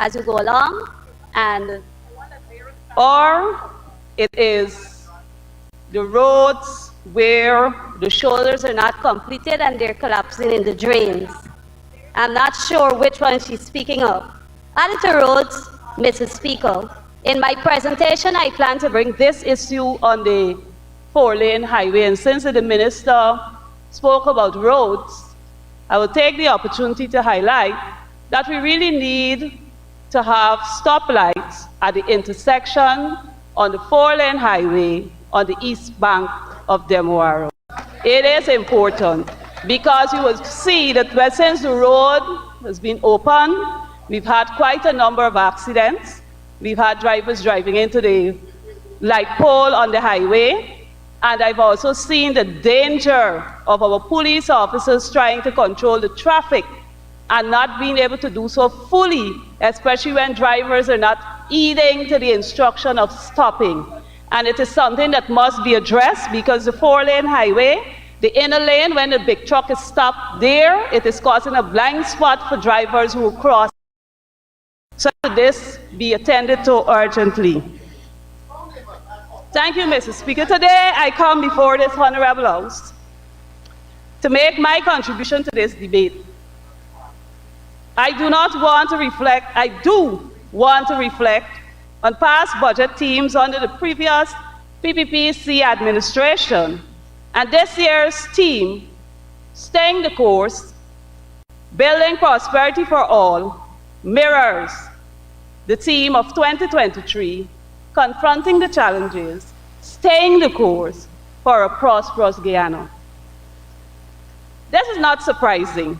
as you go along, or it is the roads where the shoulders are not completed and they're collapsing in the drains. I'm not sure which one she's speaking of. Added to roads, Mrs. Speaker, in my presentation, I plan to bring this issue on the 4-lane highway, and since the minister spoke about roads, I will take the opportunity to highlight that we really need to have stoplights at the intersection on the 4-lane highway on the east bank of Demoaro. It is important because you will see that since the road has been open, we've had quite a number of accidents. We've had drivers driving into the light pole on the highway, and I've also seen the danger of our police officers trying to control the traffic and not being able to do so fully, especially when drivers are not heeding to the instruction of stopping. And it is something that must be addressed because the 4-lane highway, the inner lane, when the big truck is stopped there, it is causing a blind spot for drivers who cross. So this be attended to urgently. Thank you, Mr. Speaker. Today I come before this Honorable House to make my contribution to this debate. I do want to reflect on past budget themes under the previous PPPC administration, and this year's theme, Staying the Course, Building Prosperity for All, mirrors the theme of 2023, Confronting the Challenges, Staying the Course for a Prosperous Guyana. This is not surprising.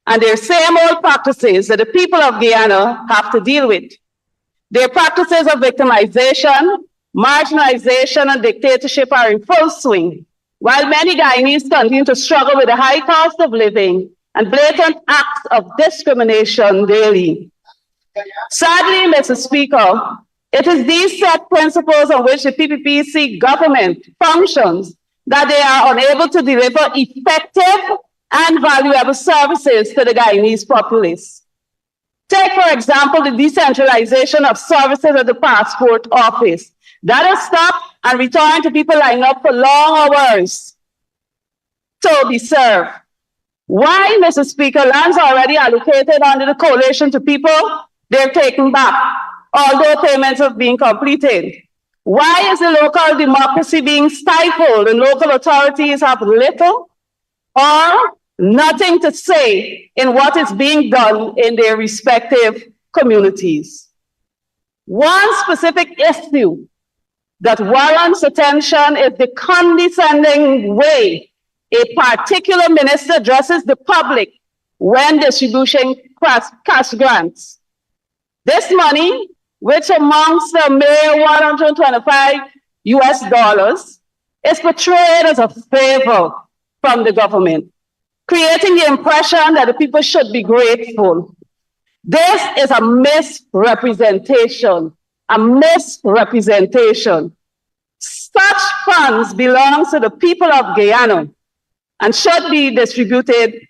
And their same old practices that the people of Guyana have to deal with. Their practices of victimization, marginalization, and dictatorship are in full swing, while many Guyanese continue to struggle with the high cost of living and blatant acts of discrimination daily. Sadly, Mr. Speaker, it is these set principles on which the PPPC government functions that they are unable to deliver effective and valuable services to the Guyanese populace. Take, for example, the decentralization of services at the passport office. That has stopped and returned to people lining up for long hours to be served. Why, Mr. Speaker, lands already allocated under the coalition to people, they're taken back, although payments have been completed. Why is the local democracy being stifled and local authorities have little or nothing to say in what is being done in their respective communities? One specific issue that warrants attention is the condescending way a particular minister addresses the public when distributing cash grants. This money, which amongst the mere $125 is portrayed as a favor from the government, creating the impression that the people should be grateful. This is a misrepresentation, Such funds belong to the people of Guyana and should be distributed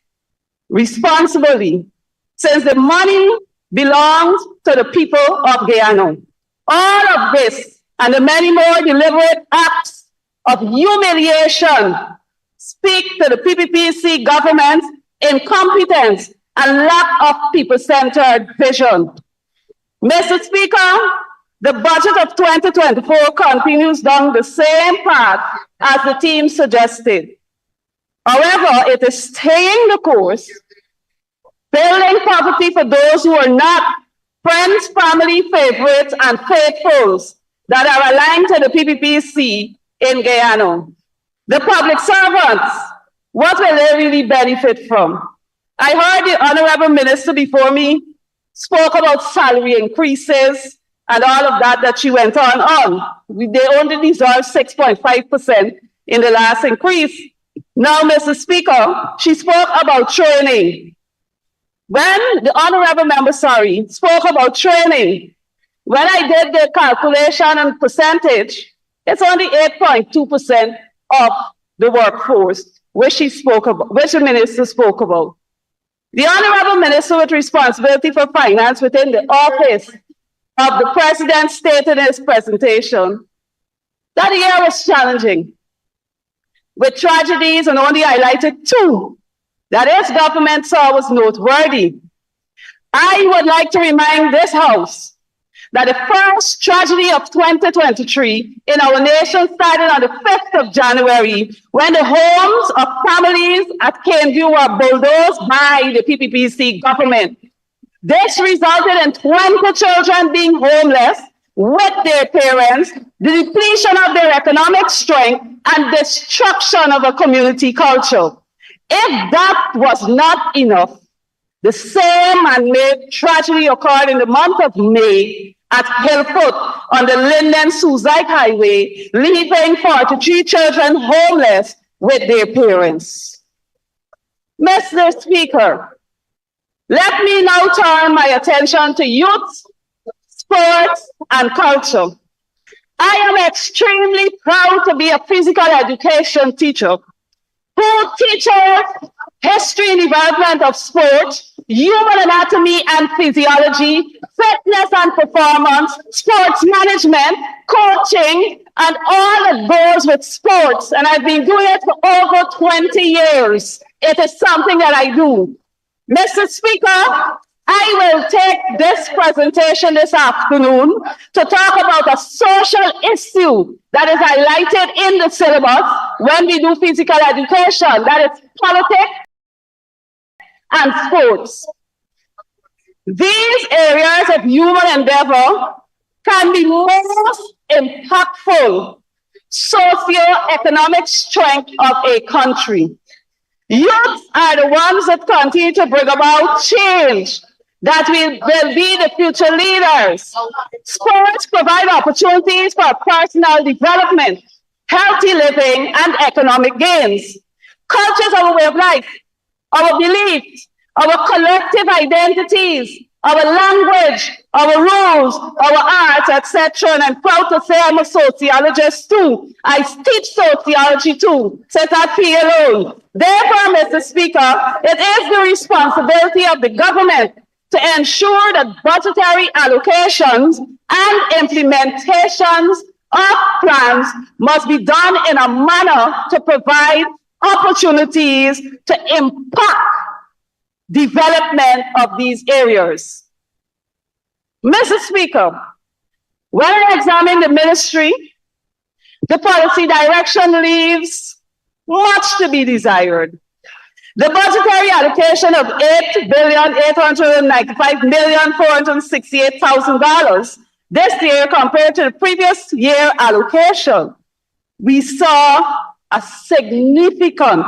responsibly, since the money belongs to the people of Guyana. All of this and the many more deliberate acts of humiliation speak to the PPPC government's incompetence and lack of people-centered vision. Mr. Speaker, the budget of 2024 continues down the same path as the team suggested. However, it is staying the course, building poverty for those who are not friends, family, favorites, and faithfuls that are aligned to the PPPC in Guyana. The public servants, what will they really benefit from? I heard the Honorable Minister before me spoke about salary increases and all of that she went on. They only resolved 6.5% in the last increase. Now, Mr. Speaker, she spoke about training. When the Honorable Member, spoke about training, when I did the calculation and percentage, it's only 8.2% of the workforce, which the minister spoke about. The Honorable Minister with responsibility for finance within the office of the President stated in his presentation that the year was challenging, with tragedies, and only highlighted two that his government saw was noteworthy. I would like to remind this House that the first tragedy of 2023 in our nation started on the 5th of January when the homes of families at Caneview were bulldozed by the PPPC government. This resulted in 20 children being homeless with their parents, the depletion of their economic strength, and destruction of a community culture. If that was not enough, the same man-made tragedy occurred in the month of May at Hillfoot on the Linden-Suzaik Highway, leaving 43 children homeless with their parents. Mr. Speaker, let me now turn my attention to youth, sports, and culture. I am extremely proud to be a physical education teacher who teaches history and development of sport, human anatomy and physiology, fitness and performance, sports management, coaching, and all that goes with sports. And I've been doing it for over 20 years. It is something that I do. Mr. Speaker, I will take this presentation this afternoon to talk about a social issue that is highlighted in the syllabus when we do physical education, that is politics and sports. These areas of human endeavor can be most impactful socio-economic strength of a country. Youth are the ones that continue to bring about change that will be the future leaders. Sports provide opportunities for personal development, healthy living, and economic gains. Culture is our way of life, our beliefs, our collective identities, our language, our rules, our arts, etc. And I'm proud to say I'm a sociologist too. I teach sociology too, so it's not me alone. Therefore, Mr. Speaker, it is the responsibility of the government to ensure that budgetary allocations and implementations of plans must be done in a manner to provide opportunities to impact development of these areas. Mr. Speaker, when I examine the ministry, the policy direction leaves much to be desired. The budgetary allocation of $8,895,468,000 this year compared to the previous year allocation, we saw a significant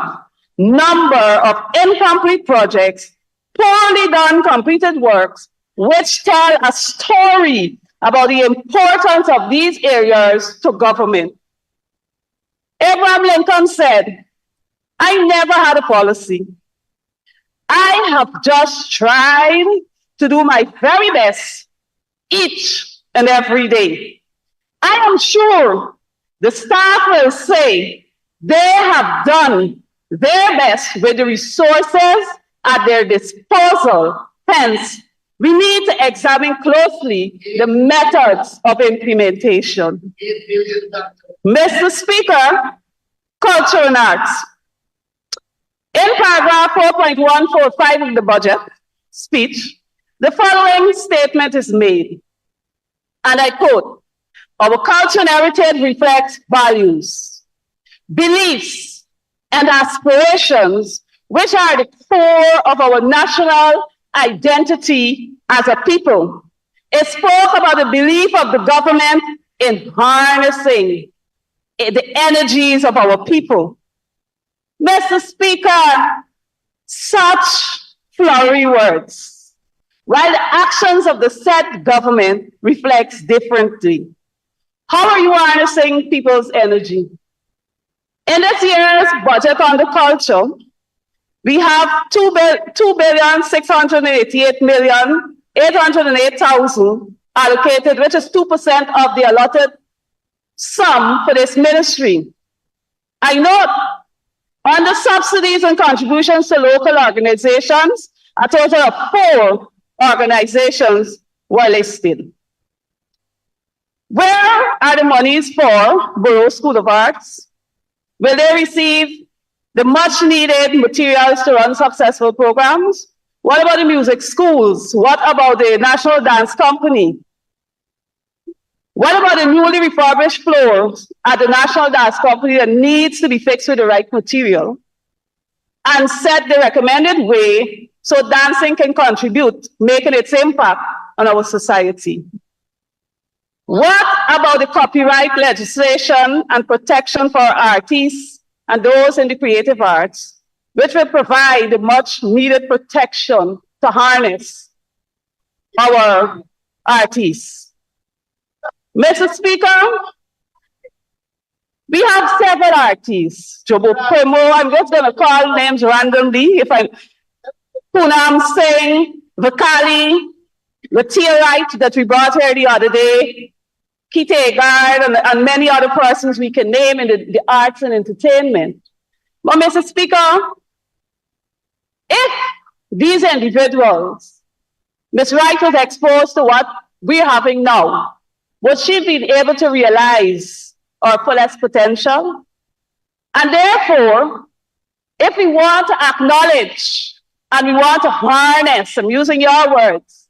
number of incomplete projects, poorly done completed works, which tell a story about the importance of these areas to government. Abraham Lincoln said, "I never had a policy. I have just tried to do my very best each and every day." I am sure the staff will say they have done their best with the resources at their disposal. Hence, we need to examine closely the methods of implementation. Mr. Speaker, culture and arts. In paragraph 4.145 of the budget speech, the following statement is made, and I quote, "Our culture and heritage reflects values, beliefs, and aspirations which are the core of our national identity as a people." It spoke about the belief of the government in harnessing the energies of our people. Mr. Speaker, such flowery words, while the actions of the said government reflects differently. How are you harnessing people's energy? In this year's budget on the culture, we have $2,688,808,000 allocated, which is 2% of the allotted sum for this ministry. I note on the subsidies and contributions to local organizations, A total of 4 organizations were listed. Where are the monies for Borough School of Arts? Will they receive the much needed materials to run successful programs? What about the music schools? What about the National Dance Company? What about the newly refurbished floors at the National Dance Company that needs to be fixed with the right material and set the recommended way so dancing can contribute, making its impact on our society? What about the copyright legislation and protection for artists and those in the creative arts, which will provide the much needed protection to harness our artists? Mr. Speaker, we have several artists. Jobo Primo, I'm just going to call names randomly. Poonam Singh, Vakali, Latia Wright that we brought here the other day, Kite Gard, and many other persons we can name in the arts and entertainment. But Mr. Speaker, if these individuals, Ms. Wright was exposed to what we're having now, would she be able to realize our fullest potential? And therefore, if we want to acknowledge and we want to harness, I'm using your words,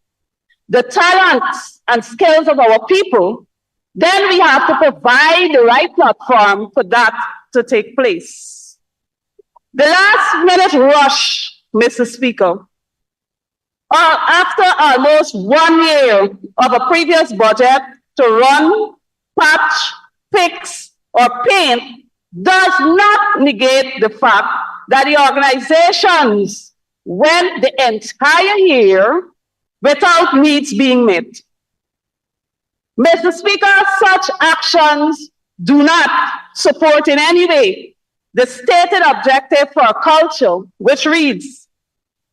the talents and skills of our people, then we have to provide the right platform for that to take place. The last minute rush, Mr. Speaker, after almost 1 year of a previous budget to run, patch, fix, or paint does not negate the fact that the organizations went the entire year without needs being met. Mr. Speaker, such actions do not support in any way the stated objective for culture, which reads,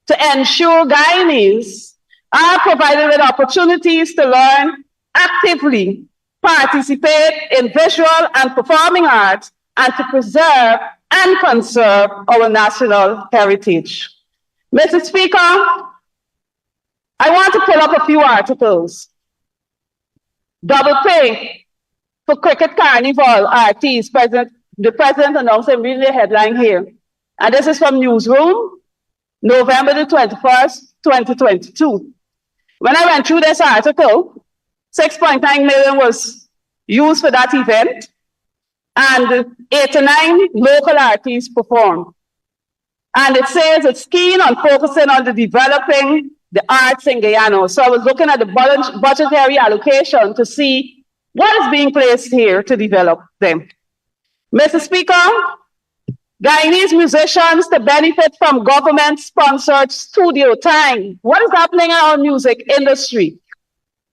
to ensure Guyanese are provided with opportunities to learn, actively participate in visual and performing arts, and to preserve and conserve our national heritage. Mr. Speaker, I want to pull up a few articles. Double pay for Cricket Carnival artists. The president announced, I'm reading the headline here. And this is from Newsroom, November the 21st, 2022. When I went through this article, 6.9 million was used for that event, and 89 local artists performed. And it says it's keen on focusing on the developing the arts in Guyana. So I was looking at the budgetary allocation to see what is being placed here to develop them. Mr. Speaker, Guyanese musicians to benefit from government-sponsored studio time. What is happening in our music industry?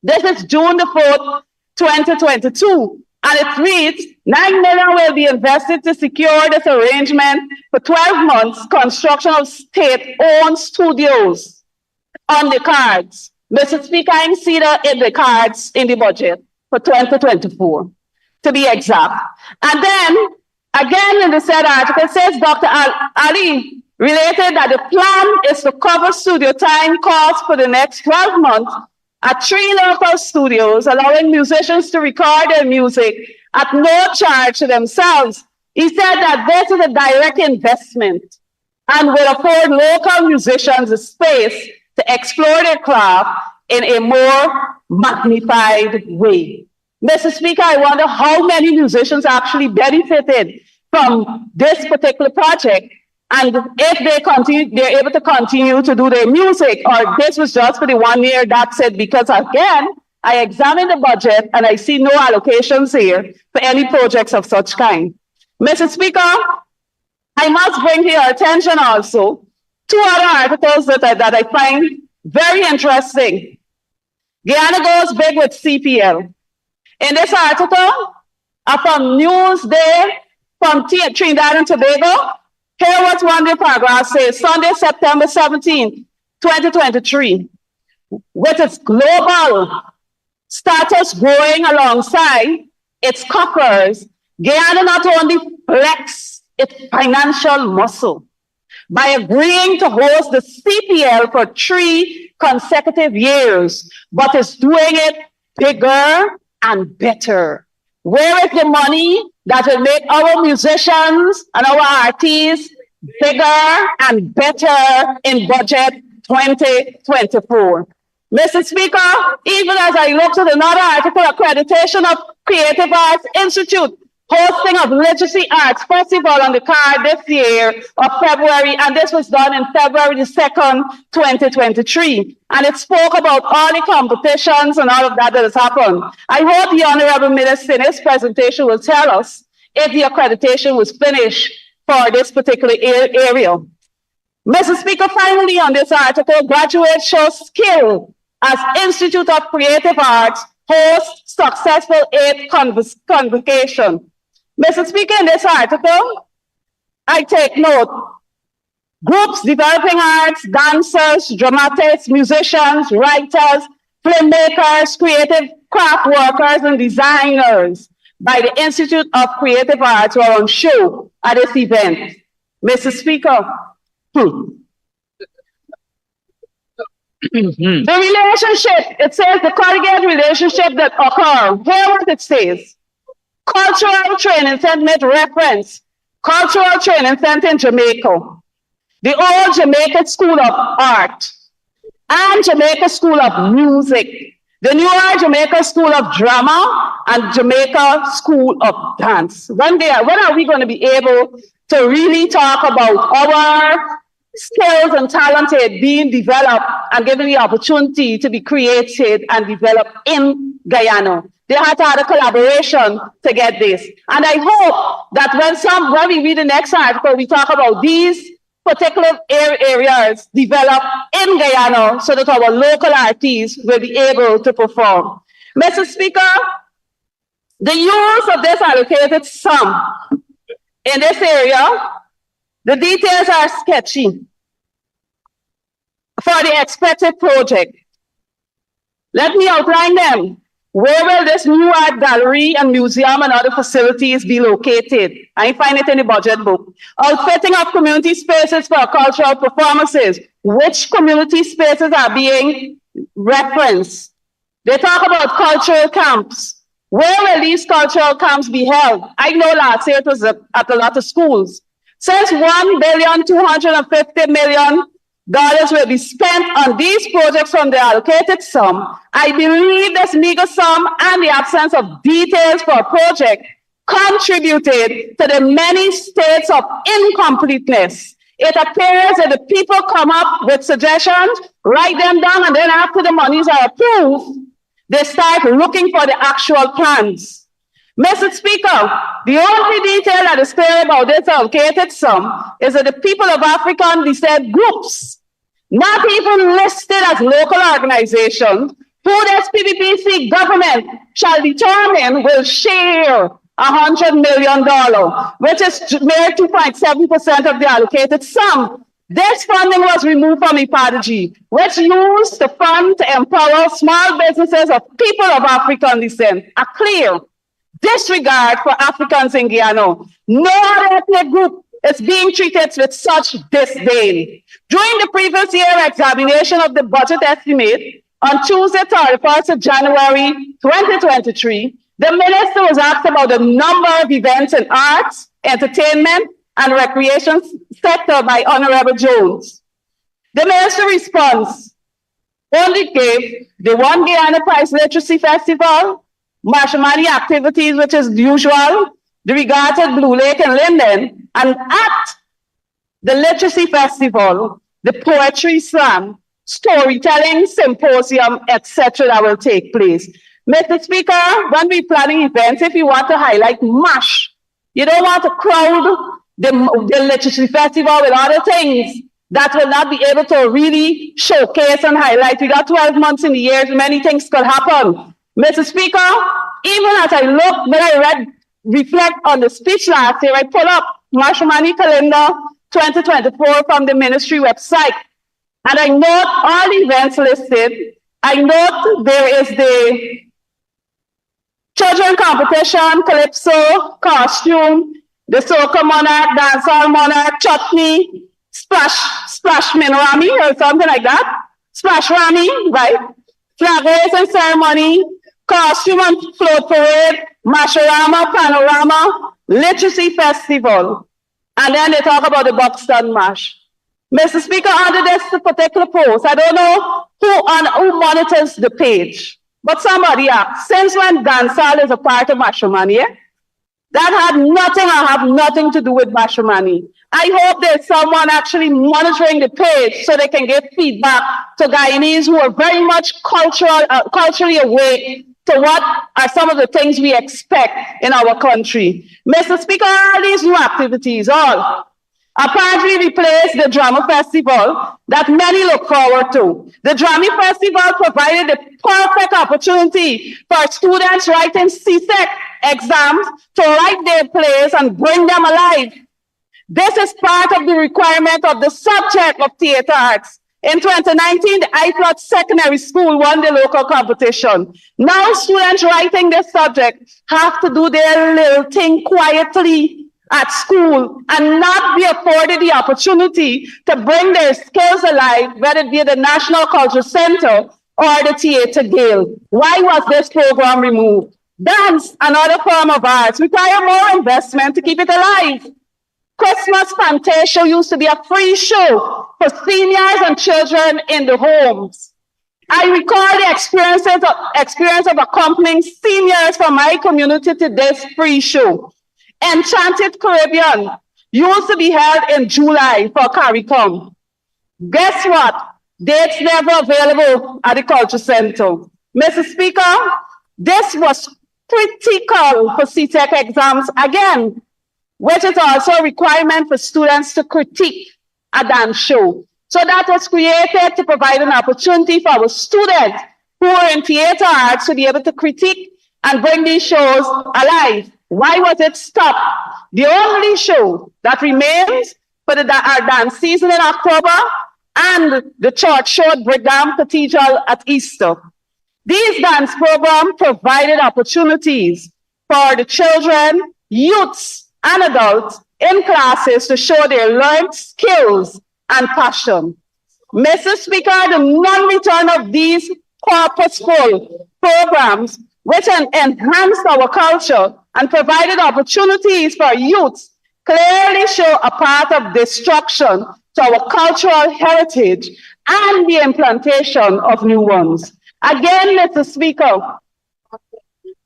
This is June the 4th, 2022, and it reads, 9 million will be invested to secure this arrangement for 12 months, construction of state-owned studios on the cards. Mr. Speaker, I see that in the cards in the budget for 2024, to be exact. And then, again, in the said article, it says Dr. Ali related that the plan is to cover studio time costs for the next 12 months at 3 local studios, allowing musicians to record their music at no charge to themselves. He said that this is a direct investment and will afford local musicians a space to explore their craft in a more magnified way. Mr. Speaker, I wonder how many musicians actually benefited from this particular project, and if they're able to continue to do their music, or this was just for the 1 year, that's it. Because again, I examined the budget and I see no allocations here for any projects of such kind. Mr. Speaker, I must bring to your attention also 2 other articles that I find very interesting. Guyana goes big with CPL. In this article, from Newsday, from Trinidad and Tobago, here what one day paragraph says, Sunday, September 17, 2023, with its global status growing alongside its coffers, Guyana not only flexed its financial muscle, by agreeing to host the CPL for 3 consecutive years, but is doing it bigger and better. Where is the money that will make our musicians and our artists bigger and better in budget 2024? Mr. Speaker, even as I look to another article, accreditation of Creative Arts Institute, hosting of Literacy Arts Festival on the card this year of February, and this was done in February the 2nd, 2023. And it spoke about all the competitions and all of that has happened. I hope the Honorable Minister in his presentation will tell us if the accreditation was finished for this particular area. Mr. Speaker, finally on this article, graduates show skill as Institute of Creative Arts hosts successful 8th convocation. Mr. Speaker, in this article, I take note, groups developing arts, dancers, dramatists, musicians, writers, filmmakers, creative craft workers, and designers by the Institute of Creative Arts were on show at this event. Mr. Speaker, the relationship, it says the collegiate relationship that occur. Hear what it says. Cultural Training Center reference. Cultural Training Center in Jamaica. The old Jamaica School of Art and Jamaica School of Music. The newer Jamaica School of Drama and Jamaica School of Dance. When are we going to be able to really talk about our skills and talented being developed and given the opportunity to be created and developed in Guyana? They had to have a collaboration to get this. And I hope that when we read the next article, we talk about these particular areas developed in Guyana so that our local artists will be able to perform. Mr. Speaker, the use of this allocated sum in this area, the details are sketchy for the expected project. Let me outline them. Where will this new art gallery and museum and other facilities be located? I find it in the budget book. Outfitting of community spaces for cultural performances. Which community spaces are being referenced? They talk about cultural camps. Where will these cultural camps be held? I know last year it was at a lot of schools. Since $1,250,000,000 will be spent on these projects from the allocated sum, I believe this meager sum and the absence of details for a project contributed to the many states of incompleteness. It appears that the people come up with suggestions, write them down, and then after the monies are approved, they start looking for the actual plans. Mr. Speaker, the only detail that is clear about this allocated sum is that the people of African descent groups, not even listed as local organizations, who this PPPC government shall determine will share $100 million, which is mere 2.7% of the allocated sum. This funding was removed from EPADG, which used the fund to empower small businesses of people of African descent. A clear disregard for Africans in Guyana. No other ethnic group is being treated with such disdain. During the previous year examination of the budget estimate on Tuesday, 31st of January 2023, the minister was asked about the number of events in arts, entertainment, and recreation sector by Honorable Jones. The minister response only gave the One Guyana Prize Literacy Festival, Marshmani activities, which is usual, the regarded Blue Lake and Linden, and at the Literacy Festival, the Poetry Slam, storytelling, symposium, etc. that will take place. Mr. Speaker, when we're planning events, if you want to highlight MASH, you don't want to crowd the Literacy Festival with other things that will not be able to really showcase and highlight. We got 12 months in the year, many things could happen. Mr. Speaker, even as I look, when I reflect on the speech last year, I pull up Marshmani calendar 2024 from the ministry website. And I note all the events listed. I note there is the children competition, calypso, costume, the soca monarch, dancehall monarch, chutney, splash Minrami or something like that. Splash Rami, right? Flag raising ceremony, costume and float parade, Mashorama, Panorama, Literacy Festival. And then they talk about the Buxton Mash. Mr. Speaker, under this particular post, I don't know who monitors the page, but somebody asked, since when dancehall is a part of matrimony, that had nothing or have nothing to do with matrimony. I hope there's someone actually monitoring the page so they can give feedback to Guyanese who are very much culturally awake to what are some of the things we expect in our country. Mr. Speaker, all these new activities, all apparently replaced the drama festival that many look forward to. The drama festival provided the perfect opportunity for students writing CSEC exams to write their plays and bring them alive. This is part of the requirement of the subject of theater arts. In 2019, the IFLOT Secondary School won the local competition. Now students writing this subject have to do their little thing quietly at school and not be afforded the opportunity to bring their skills alive, whether it be the National Cultural Center or the Theatre Guild. Why was this program removed? Dance, another form of arts, require more investment to keep it alive. Christmas Fantasia used to be a free show for seniors and children in the homes. I recall the experience of accompanying seniors from my community to this free show. Enchanted Caribbean used to be held in July for CARICOM. Guess what? Dates never available at the Culture Center. Mr. Speaker, this was critical for CTEC exams again, which is also a requirement for students to critique a dance show. So that was created to provide an opportunity for our students who are in theater arts to be able to critique and bring these shows alive. Why was it stopped? The only show that remains for our dance season in October and the church show at Brigham Cathedral at Easter. These dance programs provided opportunities for the children, youths, and adults in classes to show their learned skills and passion. Mr. Speaker, the non-return of these purposeful programs, which enhanced our culture and provided opportunities for youths, clearly show a path of destruction to our cultural heritage and the implantation of new ones. Again, Mr. Speaker,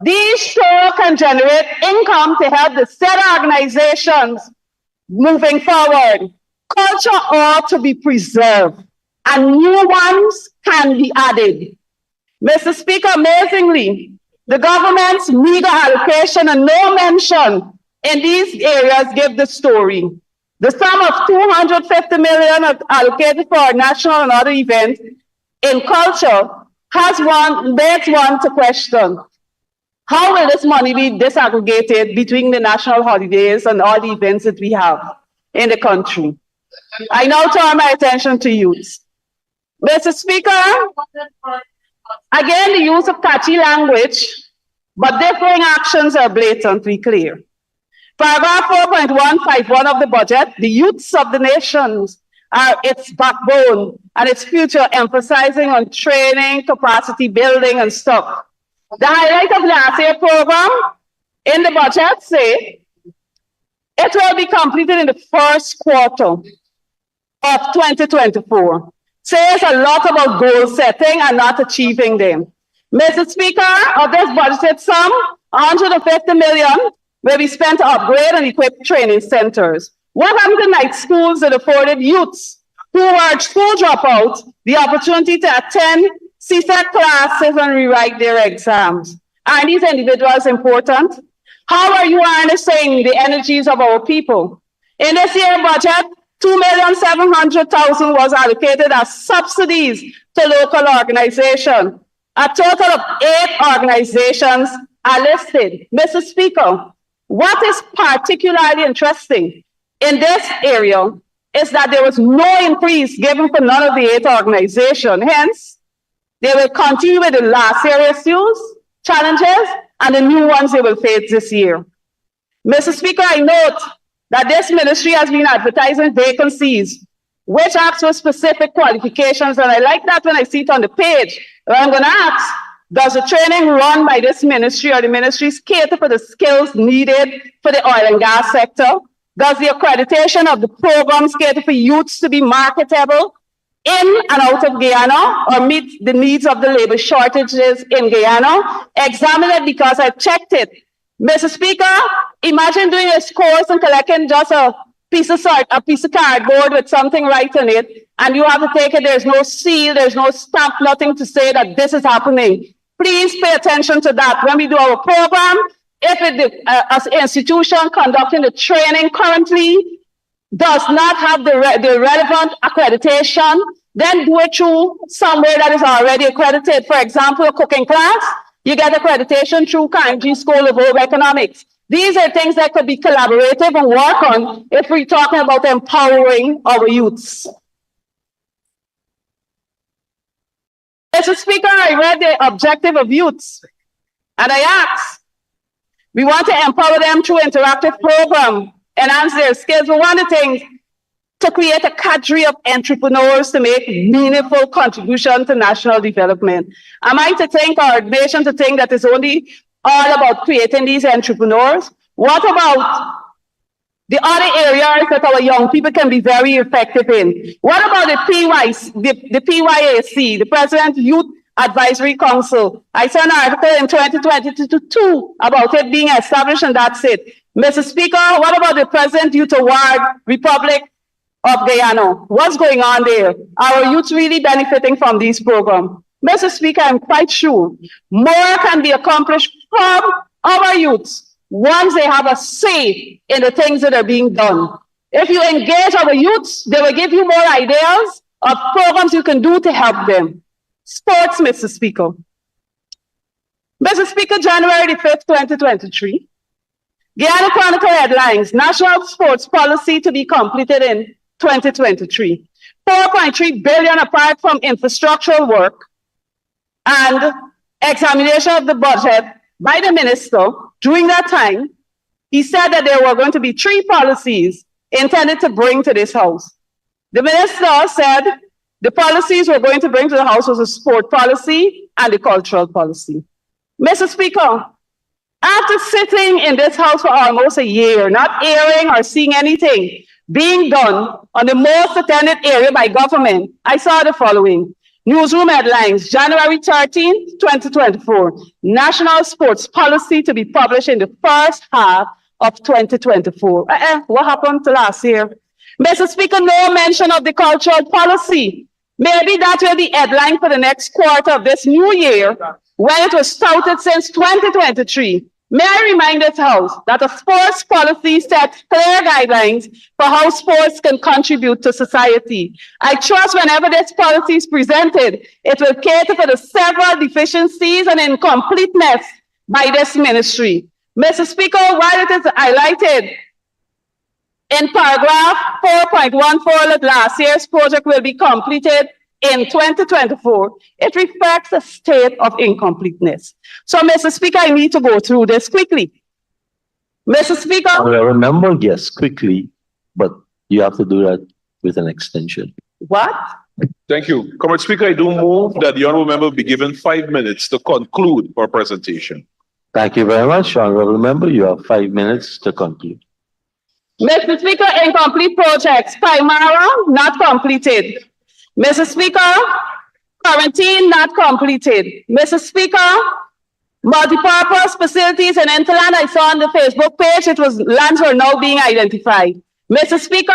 these shows can generate income to help the said organizations moving forward. Culture ought to be preserved and new ones can be added. Mr. Speaker, amazingly, the government's meager allocation and no mention in these areas give the story. The sum of $250 million allocated for national and other events in culture makes one to question. How will this money be disaggregated between the national holidays and all the events that we have in the country? I now turn my attention to youth. Mr. Speaker, again, the use of catchy language, but differing actions are blatantly clear. Paragraph 4.151 of the budget, the youths of the nations are its backbone and its future, emphasizing on training, capacity building, and stuff. The highlight of last year's program in the budget say it will be completed in the first quarter of 2024. Says a lot about goal setting and not achieving them. Mr. Speaker, of this budgeted sum, $150 million will be spent to upgrade and equip training centers. What happened to night schools that afforded youths who were school dropouts the opportunity to attend CSEC classes and rewrite their exams? Are these individuals important? How are you harnessing the energies of our people? In this year's budget, $2,700,000 was allocated as subsidies to local organizations. A total of 8 organizations are listed. Mr. Speaker, what is particularly interesting in this area is that there was no increase given for none of the 8 organizations. Hence, they will continue with the last year issues, challenges, and the new ones they will face this year. Mr. Speaker, I note that this ministry has been advertising vacancies which asks for specific qualifications. And I like that when I see it on the page. I'm going to ask, does the training run by this ministry or the ministries cater for the skills needed for the oil and gas sector? Does the accreditation of the programs cater for youths to be marketable in and out of Guyana or meet the needs of the labor shortages in Guyana? Examine it because I checked it. Mr. Speaker, imagine doing this course and collecting just a piece of cardboard with something right on it, and you have to take it. There's no seal, there's no stamp, nothing to say that this is happening. Please pay attention to that. When we do our program, if as an institution conducting the training currently does not have the relevant accreditation, then do it through somewhere that is already accredited. For example, a cooking class, you get accreditation through Carnegie School of Home Economics. These are things that could be collaborative and work on if we're talking about empowering our youths. Mr. Speaker, I read the objective of youths, and I asked, we want to empower them through interactive program, enhance their skills. But one of the things, to create a cadre of entrepreneurs to make meaningful contribution to national development. Am I to think, or a nation to think, that it's only all about creating these entrepreneurs? What about the other areas that our young people can be very effective in? What about the PYAC, the President Youth Advisory Council? I saw an article in 2022 about it being established, and that's it. Mr. Speaker, what about the President Youth Award, Republic of Guyana? What's going on there? Are our youths really benefiting from these programs? Mr. Speaker, I'm quite sure more can be accomplished from our youths once they have a say in the things that are being done. If you engage our youths, they will give you more ideas of programs you can do to help them. Sports, Mr. Speaker. Mr. Speaker, January the 5th, 2023, Guyana Chronicle headlines, National Sports Policy to be completed in 2023. 4.3 billion apart from infrastructural work and examination of the budget by the minister. During that time, he said that there were going to be 3 policies intended to bring to this house. The minister said the policies we're going to bring to the house was a sport policy and a cultural policy. Mr. Speaker, after sitting in this house for almost a year, not hearing or seeing anything being done on the most attended area by government, I saw the following. Newsroom headlines, January 13, 2024, National Sports Policy to be published in the first half of 2024. What happened to last year? Mr. Speaker, no mention of the cultural policy. Maybe that will be headline for the next quarter of this new year, when it was touted since 2023. May I remind this House that a sports policy sets clear guidelines for how sports can contribute to society. I trust whenever this policy is presented, it will cater for the several deficiencies and incompleteness by this ministry. Mr. Speaker, while it is highlighted in paragraph 4.14 that last year's project will be completed in 2024, it reflects a state of incompleteness. So, Mr. Speaker, I need to go through this quickly. Mr. Speaker. I remember, yes, quickly, but you have to do that with an extension. What? Thank you. Comrade Speaker, I do move that the honourable member be given 5 minutes to conclude her presentation. Thank you very much, honourable member. You have 5 minutes to conclude. Mr. Speaker, incomplete projects. Primara, not completed. Mr. Speaker, quarantine not completed. Mr. Speaker, multipurpose facilities in Interland, I saw on the Facebook page, lands were now being identified. Mr. Speaker,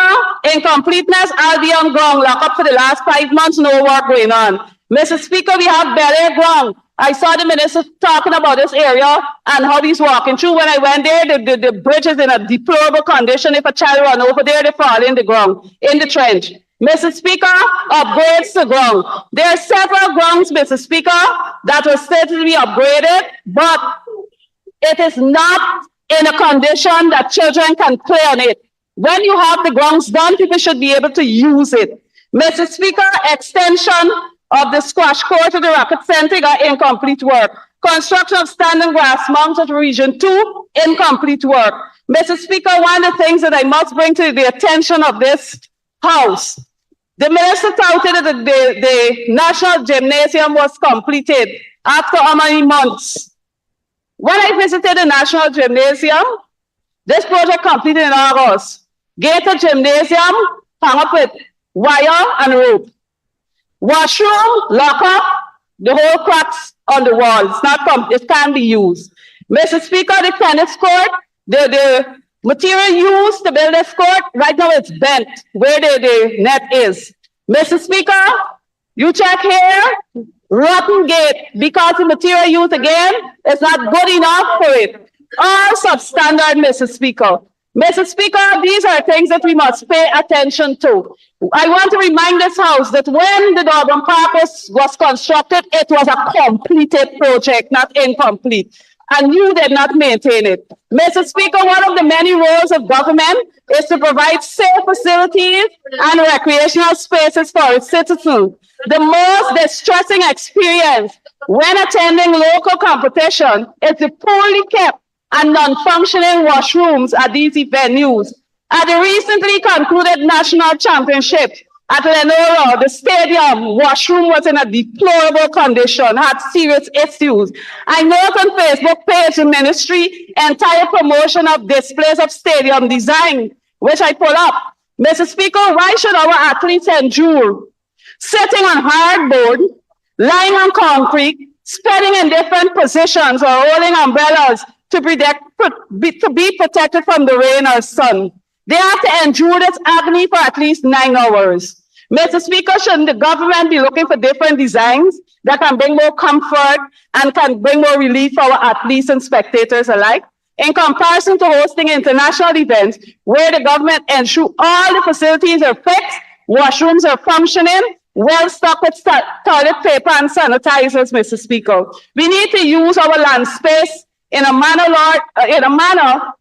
incompleteness, Albion ground locked up for the last 5 months, no work going on. Mr. Speaker, we have Bel ground. I saw the minister talking about this area and how he's walking through. When I went there, the bridge is in a deplorable condition. If a child run over there, they fall in the ground, in the trench. Mr. Speaker, upgrades to ground. There are several grounds, Mr. Speaker, that will certainly be upgraded, but it is not in a condition that children can play on it. When you have the grounds done, people should be able to use it. Mr. Speaker, extension of the squash court to the Rocket Center got incomplete work. Construction of standing grass mounts at Region 2, incomplete work. Mr. Speaker, one of the things that I must bring to the attention of this House The minister touted that the National Gymnasium was completed after how many months? When I visited the National Gymnasium, this project completed in August. Gated gymnasium hung up with wire and rope. Washroom, lock up, the whole cracks on the wall. It can't be used. Mr. Speaker, the tennis court, the material used to build this court, right now it's bent where the net is. Mr. Speaker, you check here, rotten gate, because the material used again is not good enough for it. All substandard, Mr. Speaker. Mr. Speaker, these are things that we must pay attention to. I want to remind this House that when the Durban Park was constructed, it was a completed project, not incomplete. And you did not maintain it. Mr. Speaker, one of the many roles of government is to provide safe facilities and recreational spaces for its citizens. The most distressing experience when attending local competition is the poorly kept and non-functioning washrooms at these venues. At the recently concluded national championship at Lenora, the stadium washroom was in a deplorable condition, had serious issues. I note on Facebook page the ministry entire promotion of displays of stadium design, which I pull up. Mr. Speaker, why should our athletes endure sitting on hardboard, lying on concrete, spreading in different positions or holding umbrellas to be protected from the rain or sun? They have to endure this agony for at least 9 hours. Mr. Speaker, shouldn't the government be looking for different designs that can bring more comfort and can bring more relief for our athletes and spectators alike? In comparison to hosting international events where the government ensure all the facilities are fixed, washrooms are functioning, well stocked with toilet paper and sanitizers, Mr. Speaker. We need to use our land space in a manner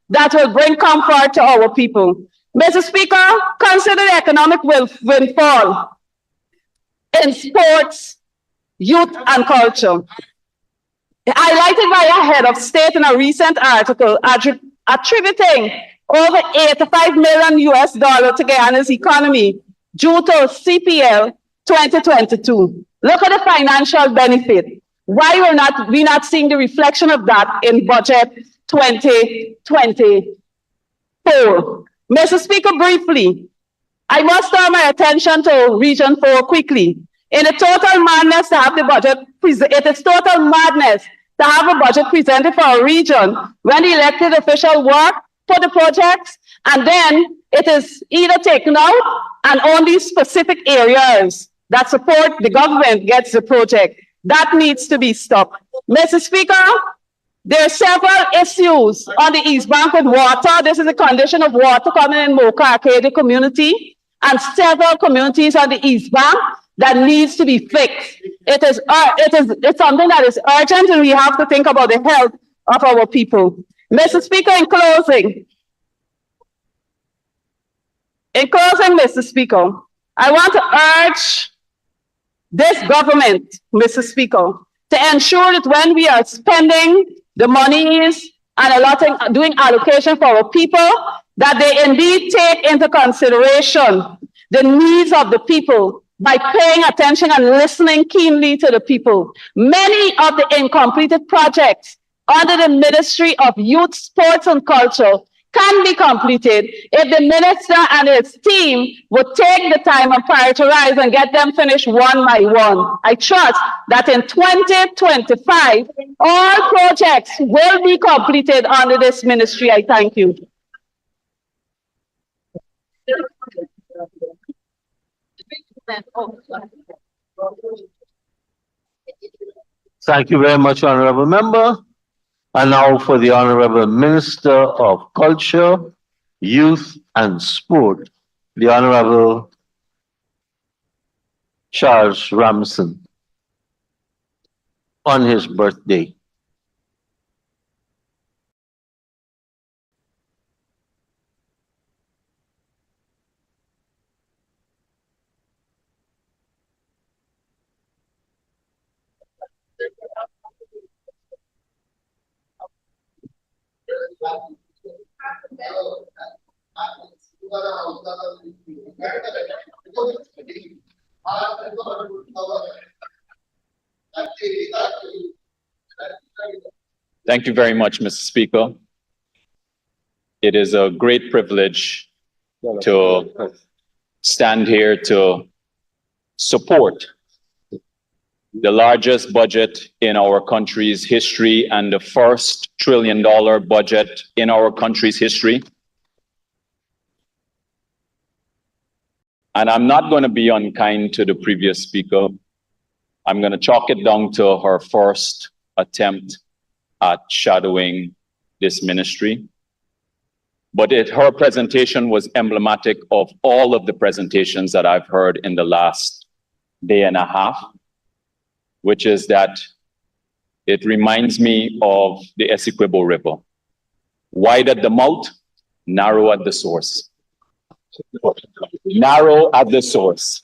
that will bring comfort to our people. Mr. Speaker, consider the economic windfall in sports, youth, and culture. Highlighted by a head of state in a recent article attributing over $85 million to Guyana's economy due to CPL 2022. Look at the financial benefit. Why we're not seeing the reflection of that in budget 2024? Mr. Speaker, briefly, I must turn my attention to Region 4 quickly. In a total madness to have the budget, it is total madness to have a budget presented for a region when the elected official work for the projects and then it is either taken out and only specific areas that support the government gets the project. That needs to be stopped. Mr. Speaker, there are several issues on the East Bank with water. This is a condition of water coming in Mocha Arcadia community and several communities on the East Bank that needs to be fixed. It's something that is urgent and we have to think about the health of our people. Mr. Speaker, in closing, Mr. Speaker, I want to urge this government, Mr. Speaker, to ensure that when we are spending the monies and doing allocation for our people, that they indeed take into consideration the needs of the people by paying attention and listening keenly to the people. Many of the incompleted projects under the Ministry of Youth, Sports and Culture can be completed if the minister and his team would take the time and prioritize and get them finished one by one. I trust that in 2025, all projects will be completed under this ministry. I thank you. Thank you very much, Honorable Member. And now for the Honorable Minister of Culture, Youth and Sport, the Honorable Charles Ramson, on his birthday. Thank you very much, Mr. Speaker. It is a great privilege to stand here to support the largest budget in our country's history and the first $1 trillion budget in our country's history. And I'm not going to be unkind to the previous speaker. I'm going to chalk it down to her first attempt at shadowing this ministry. But her presentation was emblematic of all of the presentations that I've heard in the last day and a half, which is that it reminds me of the Essequibo River. Wide at the mouth, narrow at the source. Narrow at the source.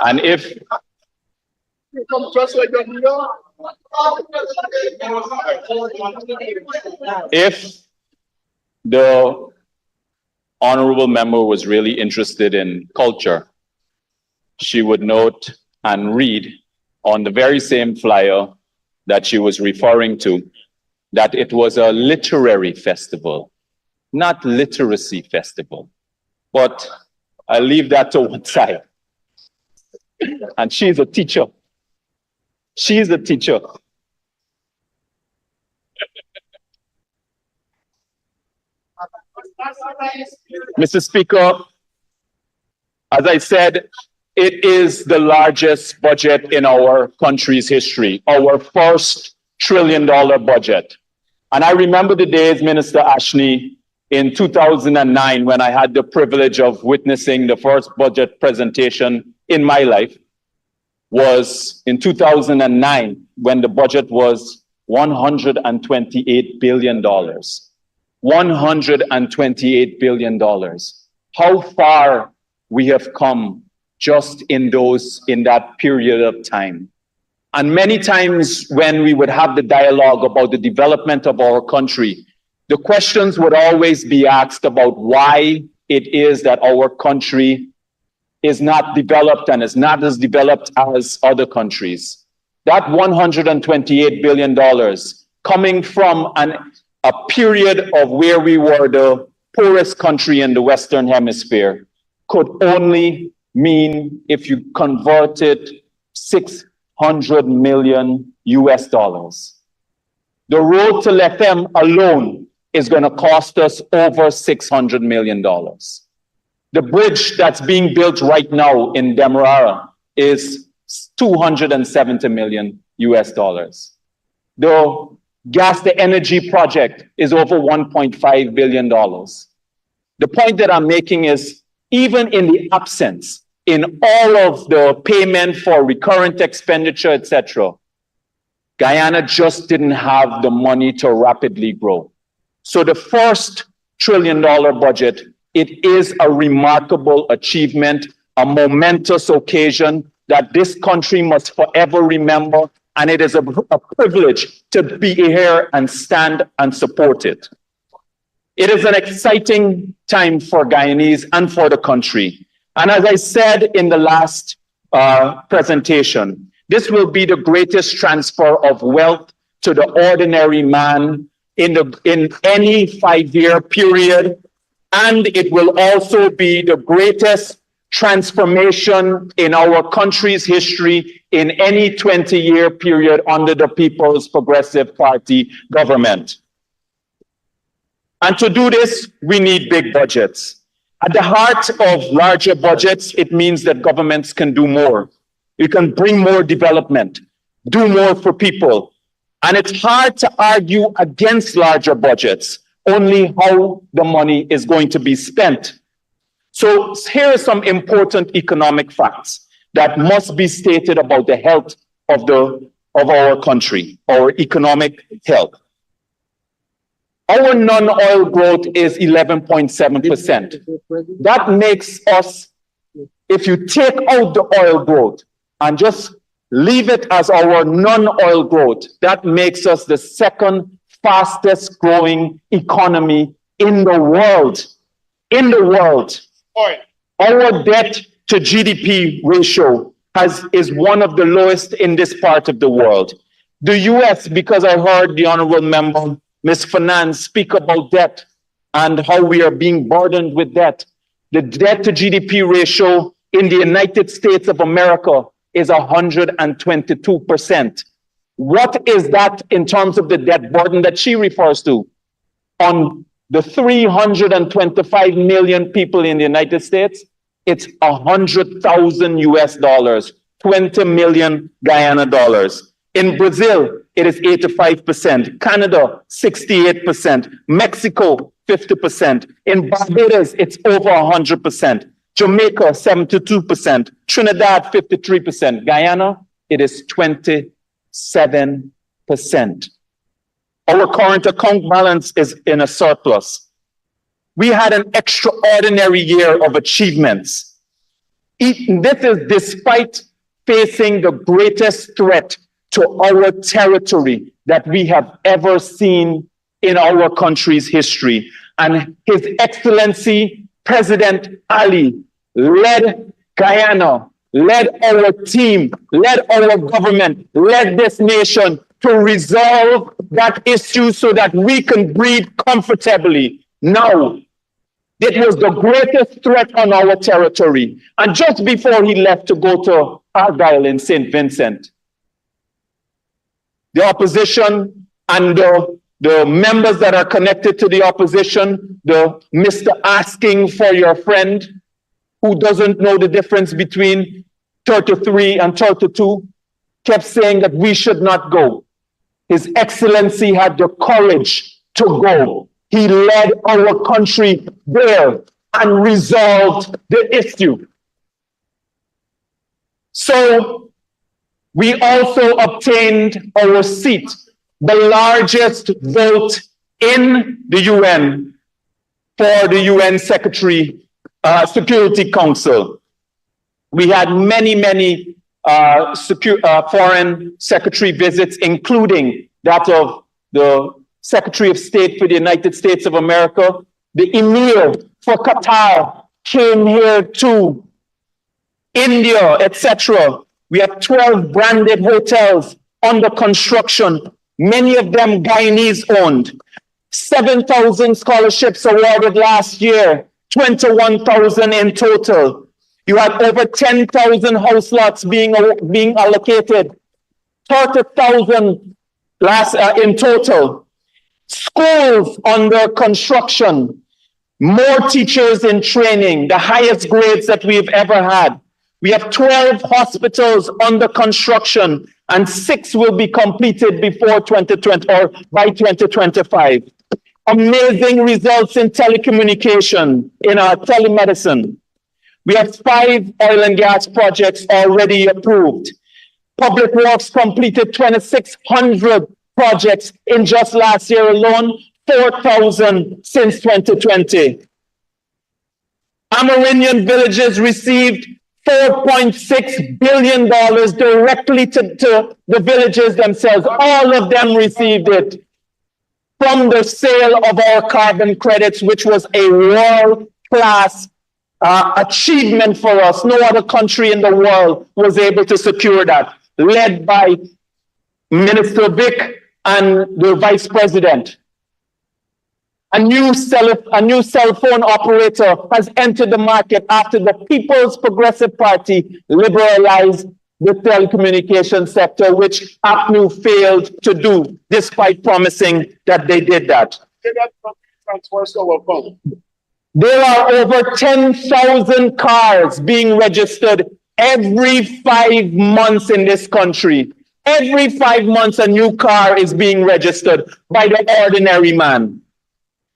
And if the honorable member was really interested in culture, she would note and read on the very same flyer that she was referring to that it was a literary festival, not literacy festival. But I leave that to one side. And she's a teacher. She's a teacher. Mr. Speaker, as I said, it is the largest budget in our country's history, our first $1 trillion budget. And I remember the days, Minister Ashney, in 2009, when I had the privilege of witnessing the first budget presentation in my life, was in 2009, when the budget was $128 billion. $128 billion. How far we have come just in that period of time. And many times when we would have the dialogue about the development of our country, the questions would always be asked about why it is that our country is not developed and is not as developed as other countries. That $128 billion coming from a period of where we were the poorest country in the Western Hemisphere could only mean, if you converted $600 million US. The road to Lethem alone is going to cost us over $600 million. The bridge that's being built right now in Demerara is $270 million US. The gas to energy project is over $1.5 billion. The point that I'm making is, even in the absence, in all of the payment for recurrent expenditure, etc., Guyana just didn't have the money to rapidly grow. So the first $1 trillion budget, it is a remarkable achievement, a momentous occasion that this country must forever remember, and it is a privilege to be here and stand and support it. It is an exciting time for Guyanese and for the country. And as I said in the last presentation, this will be the greatest transfer of wealth to the ordinary man in any 5-year period. And it will also be the greatest transformation in our country's history in any 20-year period under the People's Progressive Party government. And to do this, we need big budgets. At the heart of larger budgets, it means that governments can do more. You can bring more development, do more for people. And it's hard to argue against larger budgets, only how the money is going to be spent. So here are some important economic facts that must be stated about the health of our country, our economic health. Our non-oil growth is 11.7%. That makes us, if you take out the oil growth and just leave it as our non-oil growth, that makes us the second fastest growing economy in the world. In the world. Our debt to GDP ratio is one of the lowest in this part of the world. The US, because I heard the Honorable Member, Ms. Finance, speak about debt and how we are being burdened with debt. The debt to GDP ratio in the United States of America is 122%. What is that in terms of the debt burden that she refers to? On the 325 million people in the United States, it's 100,000 US dollars, 20 million Guyana dollars. In Brazil, it is 85%, Canada, 68%, Mexico, 50%. In Barbados, it's over 100%, Jamaica, 72%, Trinidad, 53%, Guyana, it is 27%. Our current account balance is in a surplus. We had an extraordinary year of achievements. This is despite facing the greatest threat to our territory that we have ever seen in our country's history. And His Excellency President Ali led Guyana, led our team, led our government, led this nation to resolve that issue so that we can breathe comfortably. Now, it was the greatest threat on our territory. And just before he left to go to Argyle in St. Vincent, the opposition and the members that are connected to the opposition, the Mr. Asking for your friend, who doesn't know the difference between 33 and 32, kept saying that we should not go. His Excellency had the courage to go. He led our country there and resolved the issue. So we also obtained our seat, the largest vote in the UN for the UN Security Council. We had many foreign secretary visits, including that of the Secretary of State for the United States of America. The Emir for Qatar came here too. India, etc. We have 12 branded hotels under construction, many of them Guyanese owned. 7,000 scholarships awarded last year, 21,000 in total. You had over 10,000 house lots being allocated, 30,000 in total. Schools under construction, more teachers in training, the highest grades that we've ever had. We have 12 hospitals under construction, and 6 will be completed before 2020 or by 2025. Amazing results in telecommunication, in our telemedicine. We have 5 oil and gas projects already approved. Public Works completed 2,600 projects in just last year alone, 4,000 since 2020. Amerindian villages received $4.6 billion directly to the villages themselves. All of them received it from the sale of our carbon credits, which was a world-class achievement for us. No other country in the world was able to secure that, led by Minister Vic and the Vice President. A new cell phone operator has entered the market after the People's Progressive Party liberalized the telecommunication sector, which APNU failed to do, despite promising that they did that. There are over 10,000 cars being registered every 5 months in this country. Every 5 months, a new car is being registered by the ordinary man.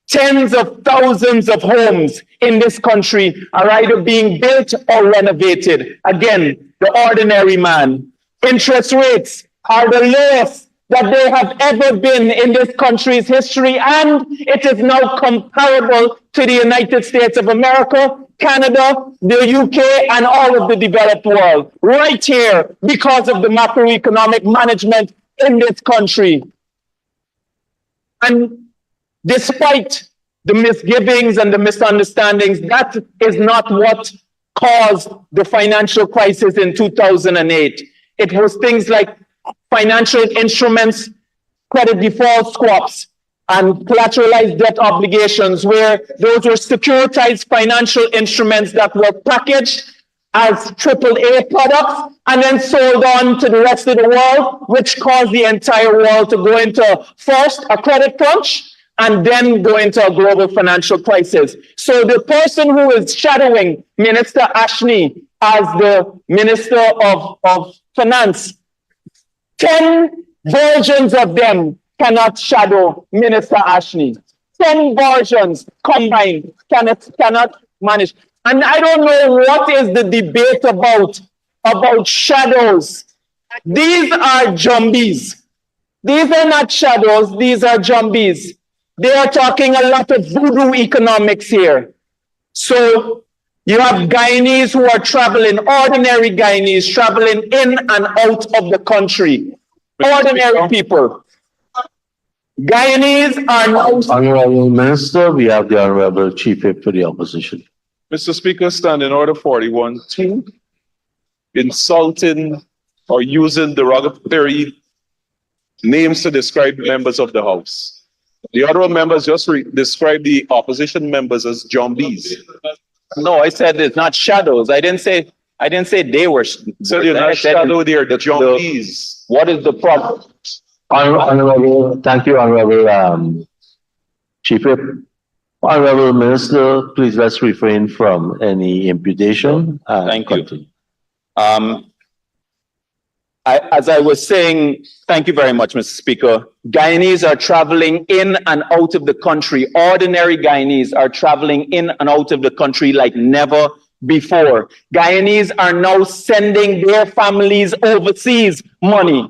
Tens of thousands of homes in this country are either being built or renovated. Again, the ordinary man. Interest rates are the lowest that they have ever been in this country's history, and it is now comparable to the United States of America, Canada, the UK, and all of the developed world, right here because of the macroeconomic management in this country. And despite the misgivings and the misunderstandings, that is not what caused the financial crisis in 2008. It was things like financial instruments, credit default swaps, and collateralized debt obligations, where those were securitized financial instruments that were packaged as AAA products and then sold on to the rest of the world, which caused the entire world to go into first a credit crunch and then go into a global financial crisis. So the person who is shadowing Minister Ashney as the Minister of Finance, 10 versions of them cannot shadow Minister Ashney. 10 versions combined cannot manage. And I don't know what is the debate about shadows. These are jumbies. These are not shadows, these are jumbies. They are talking a lot of voodoo economics here. So you have Guyanese who are traveling, ordinary Guyanese traveling in and out of the country. Ordinary people. Guyanese are now... Honorable Minister, we have the Honorable Chief Whip for the opposition. Mr. Speaker, stand in order 41-2, insulting or using derogatory names to describe members of the House. The honorable members just described the opposition members as zombies. No, I said it's not shadows. I didn't say they were. So they're not shadow, they're the zombies. What is the problem? Honorable, thank you, Honorable Chief Whip. Honorable Minister, please let's refrain from any imputation. Thank you. As I was saying, thank you very much, Mr. Speaker. Guyanese are traveling in and out of the country. Ordinary Guyanese are traveling in and out of the country like never before. Guyanese are now sending their families overseas money.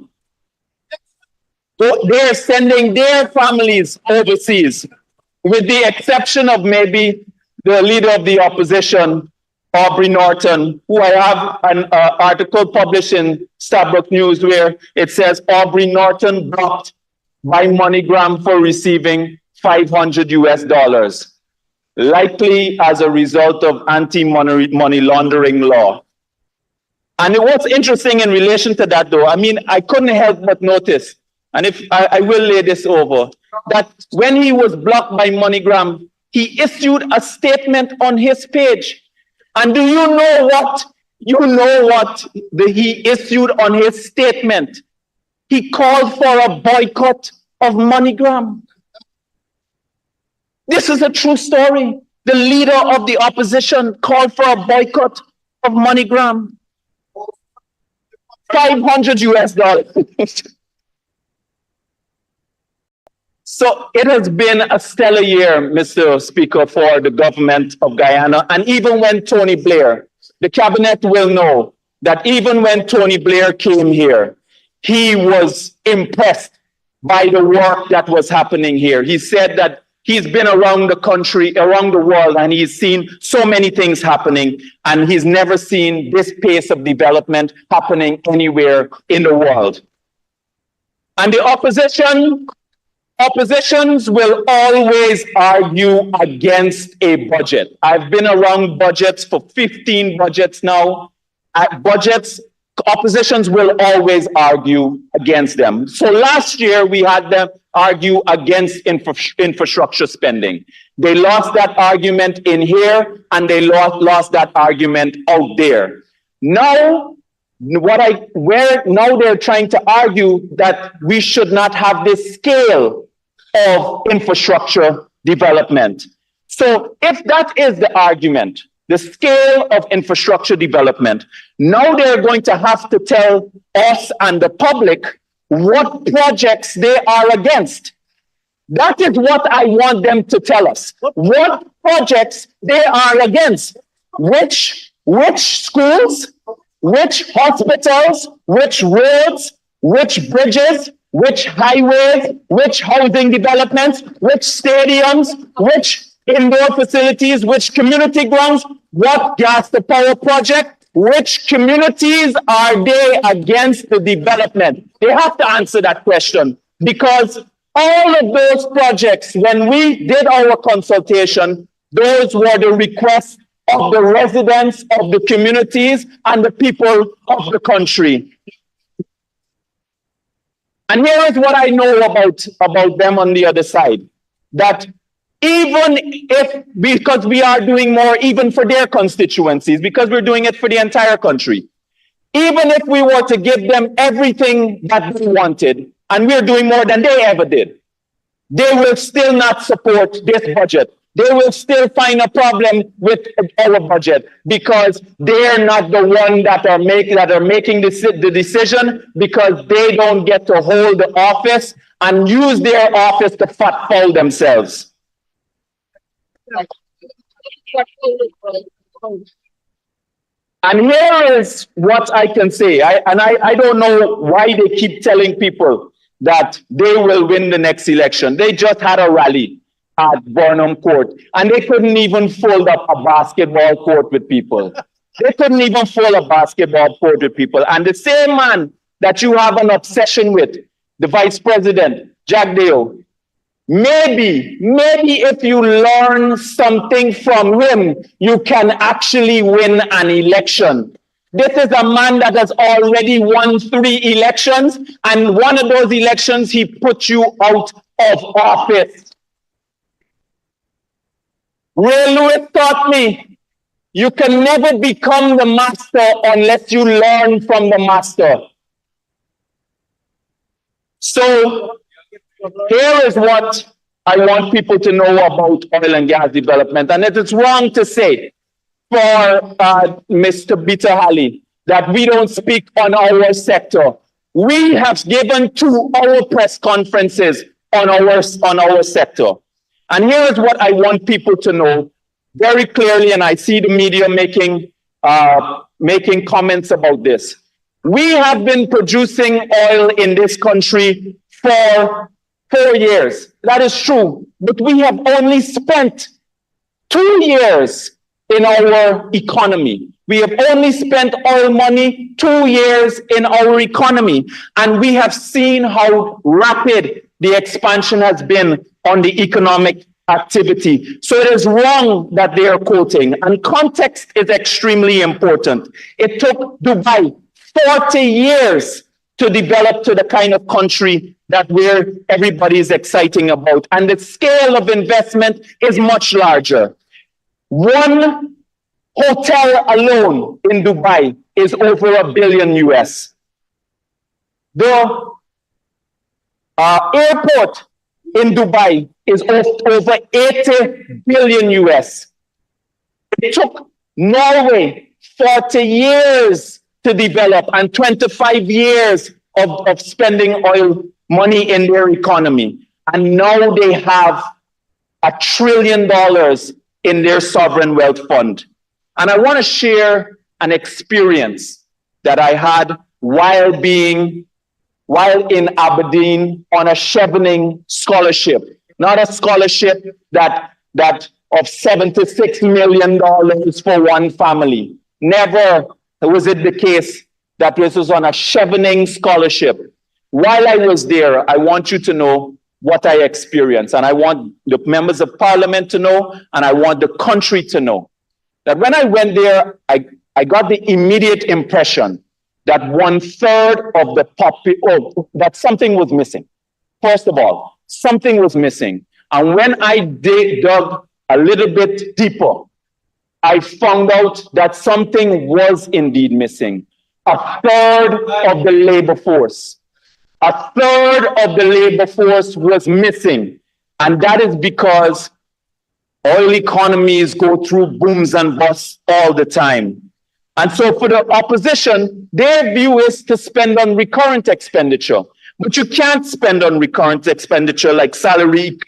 They're sending their families overseas, with the exception of maybe the leader of the opposition, Aubrey Norton, who I have an article published in Starbuck News where it says Aubrey Norton blocked by MoneyGram for receiving $500 US, likely as a result of anti-money laundering law. And what's interesting in relation to that, though, I mean, I couldn't help but notice, and if I will lay this over, that when he was blocked by MoneyGram, he issued a statement on his page. And do you know what? He issued on his statement? He called for a boycott of MoneyGram. This is a true story. The leader of the opposition called for a boycott of MoneyGram. $500 US. So it has been a stellar year, Mr. Speaker, for the government of Guyana. And even when Tony Blair, the cabinet will know that even when Tony Blair came here, he was impressed by the work that was happening here. He said that he's been around the country, around the world, and he's seen so many things happening, and he's never seen this pace of development happening anywhere in the world. And the oppositions will always argue against a budget. I've been around budgets for 15 budgets now. Oppositions will always argue against them. So last year we had them argue against infrastructure spending. They lost that argument in here and they lost that argument out there. Now, now they're trying to argue that we should not have this scale of infrastructure development. So if that is the argument, the scale of infrastructure development, now they're going to have to tell us and the public what projects they are against. That is what I want them to tell us. What projects they are against. Which schools, which hospitals, which roads, which bridges, which highways, which housing developments, which stadiums, which indoor facilities, which community grounds, what gas to power project, which communities are they against the development? They have to answer that question, because all of those projects, when we did our consultation, those were the requests of the residents of the communities and the people of the country. And here is what I know about them on the other side, that even if, because we are doing more even for their constituencies, because we're doing it for the entire country, even if we were to give them everything that they wanted, and we're doing more than they ever did, they will still not support this budget. They will still find a problem with our budget because they're not the one that are making the decision, because they don't get to hold the office and use their office to fat foul themselves. And here is what I can say. I don't know why they keep telling people that they will win the next election. They just had a rally at Burnham Court, and they couldn't even fold up a basketball court with people. They couldn't even fold a basketball court with people. And the same man that you have an obsession with, the Vice President, Jack Dale, maybe if you learn something from him, you can actually win an election. This is a man that has already won 3 elections, and one of those elections, he put you out of office. Ray Lewis taught me, you can never become the master unless you learn from the master. So here is what I want people to know about oil and gas development. And it is wrong to say for Mr. Peter Halley that we don't speak on our sector. We have given 2 hour press conferences on our sector. And here is what I want people to know very clearly, and I see the media making comments about this. We have been producing oil in this country for 4 years. That is true, but we have only spent 2 years in our economy. We have only spent oil money 2 years in our economy, and we have seen how rapid the expansion has been on the economic activity. So it is wrong that they are quoting, and context is extremely important. It took Dubai 40 years to develop to the kind of country that everybody is exciting about, and the scale of investment is much larger. One hotel alone in Dubai is over $1 billion US. The airport in Dubai is over 80 billion US. It took Norway 40 years to develop and 25 years of spending oil money in their economy. And now they have $1 trillion in their sovereign wealth fund. And I want to share an experience that I had while in Aberdeen on a Chevening scholarship. Not a scholarship that of $76 million for one family. Never was it the case that this was on a Chevening scholarship. While I was there, I want you to know what I experienced, and I want the members of parliament to know, and I want the country to know that when I went there, I got the immediate impression that 1/3 of the that something was missing. First of all, something was missing. And when I dug a little bit deeper, I found out that something was indeed missing. 1/3 of the labor force. 1/3 of the labor force was missing. And that is because oil economies go through booms and busts all the time. And so for the opposition, their view is to spend on recurrent expenditure. But you can't spend on recurrent expenditure like salary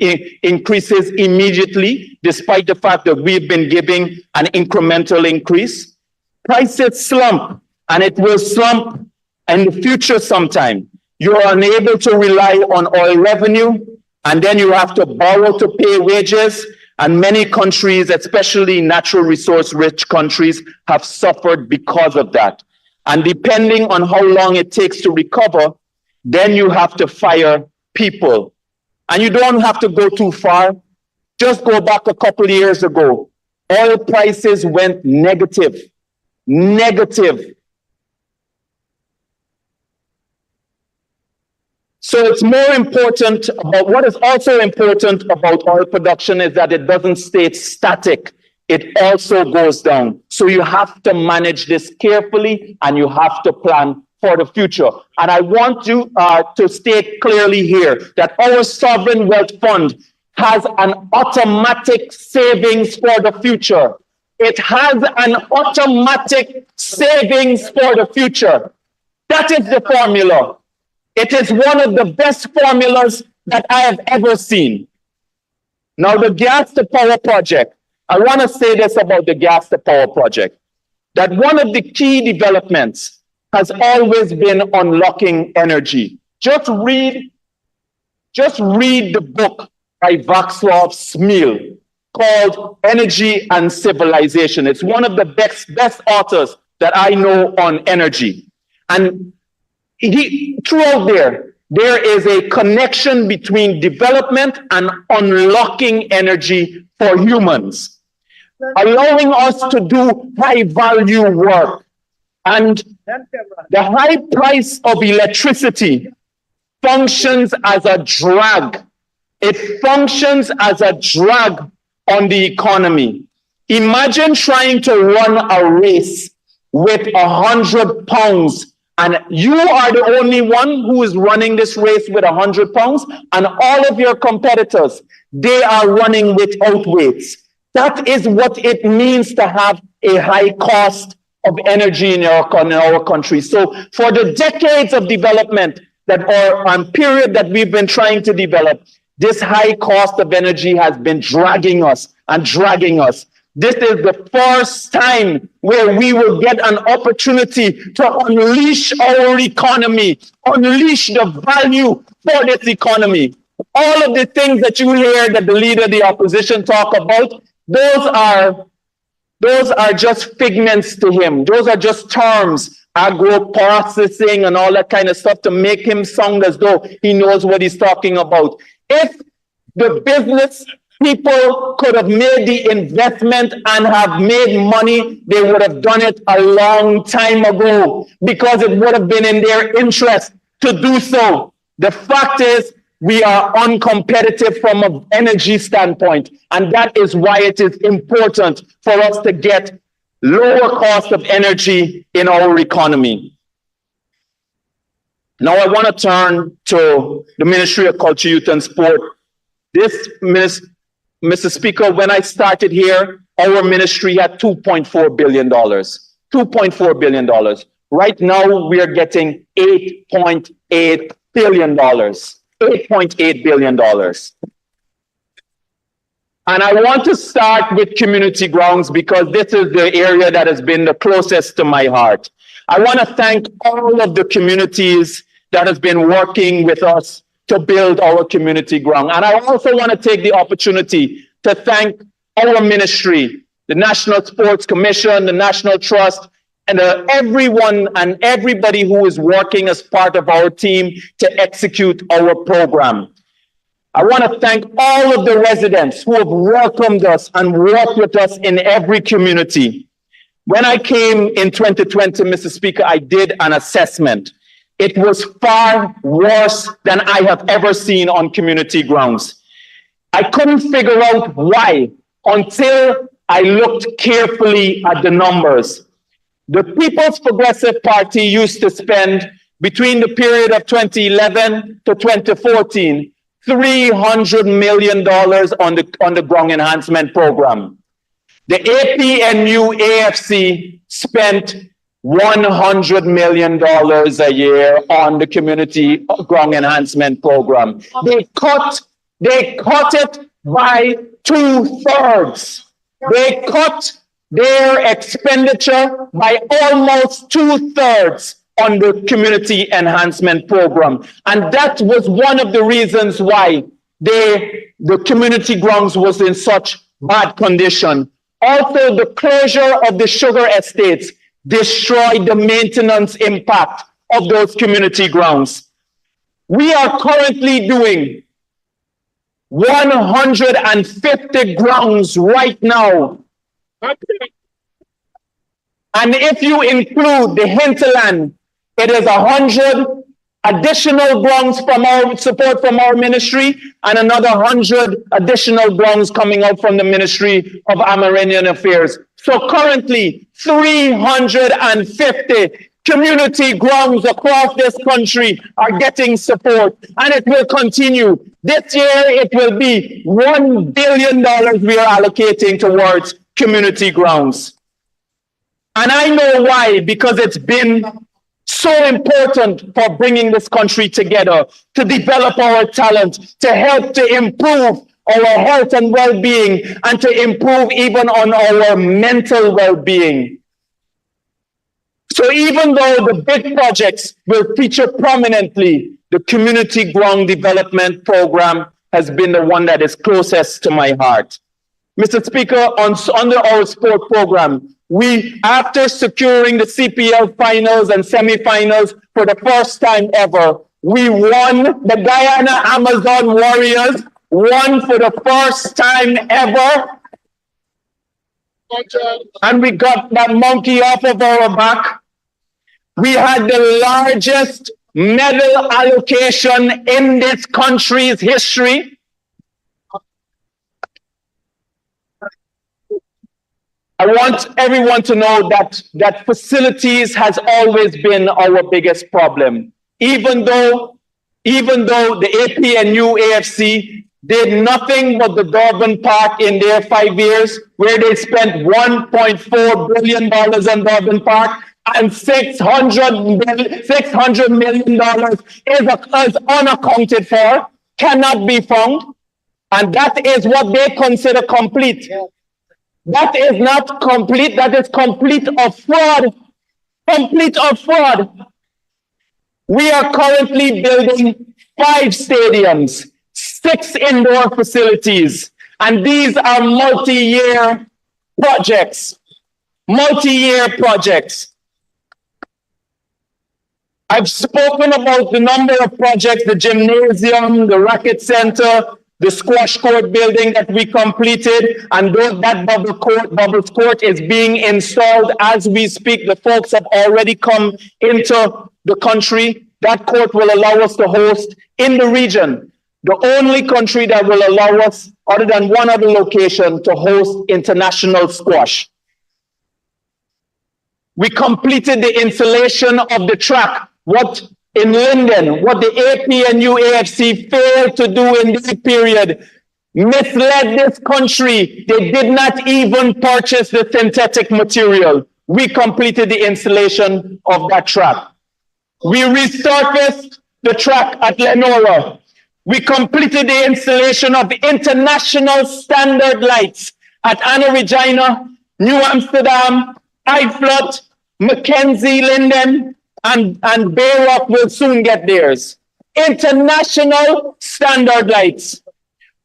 increases immediately, despite the fact that we've been giving an incremental increase. Prices slump, and it will slump in the future sometime. You're unable to rely on oil revenue, and then you have to borrow to pay wages. And many countries, especially natural resource-rich countries, have suffered because of that. And depending on how long it takes to recover, then you have to fire people. And you don't have to go too far. Just go back a couple of years ago oil prices went negative. Negative. So it's more important about what is also important about oil production is that it doesn't stay static. It also goes down. So you have to manage this carefully and you have to plan for the future. And I want you to state clearly here that our sovereign wealth fund has an automatic savings for the future. It has an automatic savings for the future. That is the formula. It is one of the best formulas that I have ever seen. Now, the gas to power project, I want to say this about the gas to power project, that one of the key developments has always been unlocking energy. Just read the book by Václav Smil called Energy and Civilization. It's one of the best authors that I know on energy. And throughout there is a connection between development and unlocking energy for humans, allowing us to do high value work. And the high price of electricity functions as a drag. It functions as a drag on the economy. Imagine trying to run a race with 100 pounds and you are the only one who is running this race with 100 pounds, and all of your competitors, they are running without weights. That is what it means to have a high cost of energy in our country. So for the decades of development period that we've been trying to develop, this high cost of energy has been dragging us and dragging us. This is the first time where we will get an opportunity to unleash our economy, unleash the value for this economy. All of the things that you hear that the leader of the opposition talk about, those are just figments to him. Those are just terms, agro-processing and all that kind of stuff to make him sound as though he knows what he's talking about. If the business people could have made the investment and have made money, they would have done it a long time ago because it would have been in their interest to do so. The fact is, we are uncompetitive from an energy standpoint, and that is why it is important for us to get lower cost of energy in our economy. Now I want to turn to the Ministry of Culture, Youth and Sport. Mr. Speaker, when I started here, our ministry had $2.4 billion. $2.4 billion. Right now, we are getting $8.8 billion. $8.8 billion. And I want to start with community grounds because this is the area that has been the closest to my heart. I want to thank all of the communities that have been working with us to build our community ground. And I also want to take the opportunity to thank our ministry, the National Sports Commission, the National Trust, and everyone and everybody who is working as part of our team to execute our program. I want to thank all of the residents who have welcomed us and worked with us in every community. When I came in 2020, Mr. Speaker, I did an assessment. It was far worse than I have ever seen on community grounds. I couldn't figure out why until I looked carefully at the numbers. The People's Progressive Party used to spend between the period of 2011 to 2014, $300 million on the ground enhancement program. The APNU AFC spent $100 million a year on the community ground enhancement program. They cut it by 2/3. They cut their expenditure by almost 2/3 on the community enhancement program. And that was one of the reasons why the community grounds was in such bad condition. Also, the closure of the sugar estates destroyed the maintenance impact of those community grounds. We are currently doing 150 grounds right now And if you include the hinterland, it is 100 additional grounds from our support from our ministry and another 100 additional grounds coming out from the Ministry of Amerindian Affairs. So currently, 350 community grounds across this country are getting support, and it will continue. This year, it will be $1 billion we are allocating towards community grounds. And I know why, because it's been so important for bringing this country together, to develop our talent, to help to improve our health and well-being, and to improve even on our mental well-being. So even though the big projects will feature prominently, the Community Ground Development Program has been the one that is closest to my heart. Mr. Speaker, under our sport program, we, after securing the CPL finals and semifinals for the first time ever, we won. The Guyana Amazon Warriors won for the first time ever. And we got that monkey off of our back. We had the largest medal allocation in this country's history. I want everyone to know that facilities has always been our biggest problem. Even though the APNU AFC did nothing but the Durban Park in their 5 years, where they spent $1.4 billion on Durban Park, and $600 million is unaccounted for, cannot be found, and that is what they consider complete. That is not complete, that is complete of fraud. Complete of fraud. We are currently building 5 stadiums, 6 indoor facilities, and these are multi-year projects. Multi-year projects. I've spoken about the number of projects, the gymnasium, the racket center, the squash court building that we completed, and that bubbles court is being installed as we speak. The folks have already come into the country. That court will allow us to host in the region, the only country that will allow us, other than one other location, to host international squash. We completed the installation of the track. In Linden, what the APNU AFC failed to do in this period, misled this country. They did not even purchase the synthetic material. We completed the installation of that track. We resurfaced the track at Lenora. We completed the installation of international standard lights at Anna Regina, New Amsterdam, Eiflot, Mackenzie, Linden, and Bayrock will soon get theirs. International standard lights.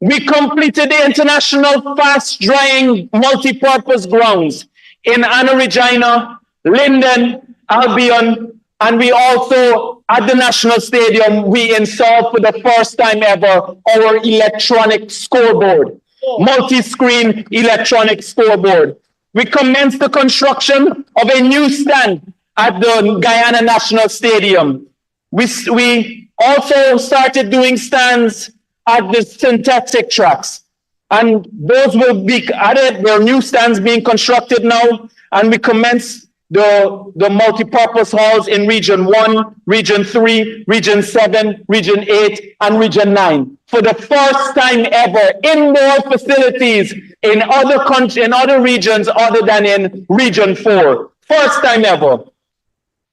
We completed the international fast-drying multi-purpose grounds in Anna Regina, Linden, Albion, and we also, at the National Stadium, we installed for the first time ever our electronic scoreboard, multi-screen electronic scoreboard. We commenced the construction of a new stand at the Guyana National Stadium. We also started doing stands at the synthetic tracks, and those will be added. There are new stands being constructed now, and we commenced the multi-purpose halls in Region 1, Region 3, Region 7, Region 8, and Region 9. For the first time ever, indoor facilities in other regions other than in Region 4. First time ever.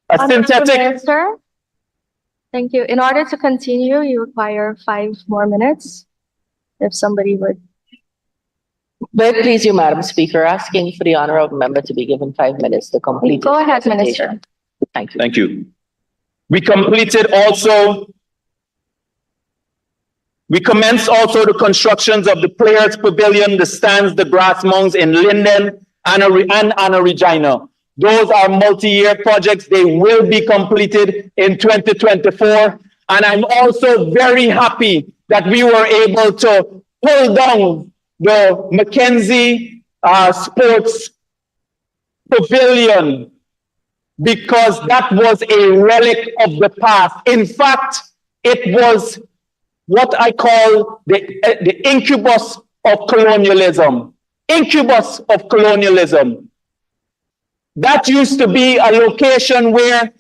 A synthetic. Minister, thank you. In order to continue, you require 5 more minutes. If somebody would. Very please you, Madam Speaker, asking for the honorable member to be given 5 minutes to complete. Go his ahead, presentation. Minister. Thank you. Thank you. We commenced also the constructions of the Players Pavilion, the stands, the grass mounds in Linden and Anna Regina. Those are multi-year projects. They will be completed in 2024. And I'm also very happy that we were able to pull down the Mackenzie Sports pavilion because that was a relic of the past. In fact, it was what I call the incubus of colonialism. Incubus of colonialism. That used to be a location where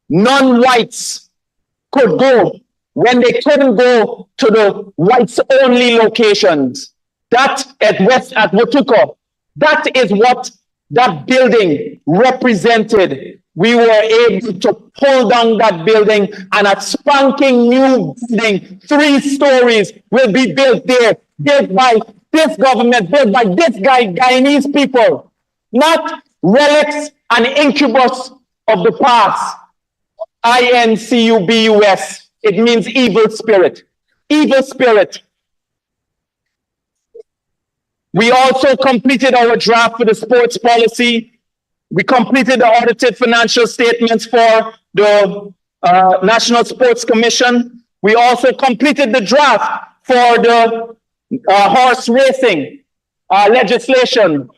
non-whites could go when they couldn't go to the whites-only locations. That at Watuco, that is what that building represented. We were able to pull down that building, and a spanking new building, 3 stories, will be built there, built by this government, built by this Guyanese people, not relics and incubus of the past. INCUBUS. It means evil spirit. Evil spirit. We also completed our draft for the sports policy. We completed the audited financial statements for the National Sports Commission. We also completed the draft for the horse racing legislation.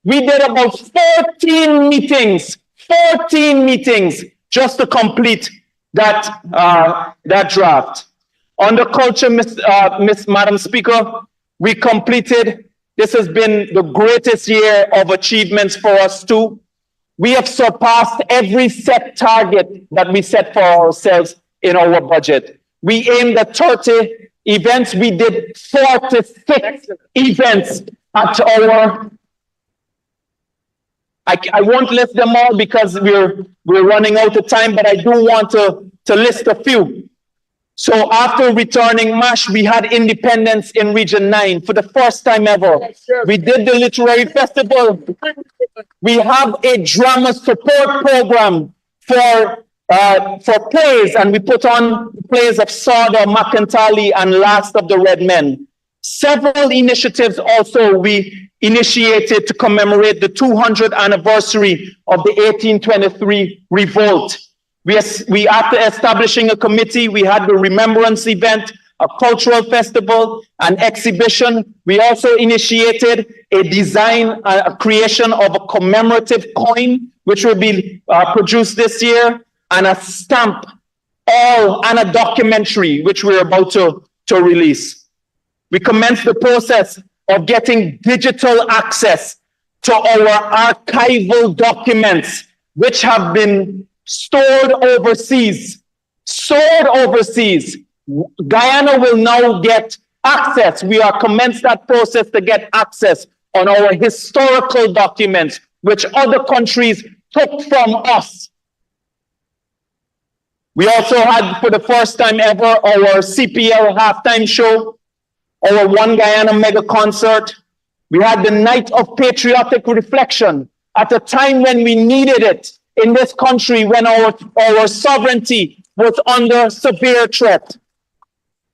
We did about 14 meetings just to complete that draft. On the culture, Madam Speaker, we completed. This has been the greatest year of achievements for us too. We have surpassed every set target that we set for ourselves in our budget. We aimed at 30 events. We did 46 events at our. I won't list them all because we're running out of time, but I do want to list a few. So after returning MASH, we had independence in Region 9 for the first time ever. We did the literary festival. We have a drama support program for plays, and we put on plays of Sada, Makantali, and Last of the Red Men. Several initiatives also we initiated to commemorate the 200th anniversary of the 1823 revolt. We after establishing a committee, we had the remembrance event, a cultural festival, an exhibition. We also initiated a creation of a commemorative coin, which will be produced this year, and a stamp, and a documentary, which we're about to release. We commenced the process of getting digital access to our archival documents, which have been stored overseas. Guyana will now get access. We are commenced that process to get access on our historical documents, which other countries took from us. We also had, for the first time ever, our CPL halftime show, our One Guyana mega concert. We had the Night of Patriotic Reflection at a time when we needed it in this country, when our sovereignty was under severe threat.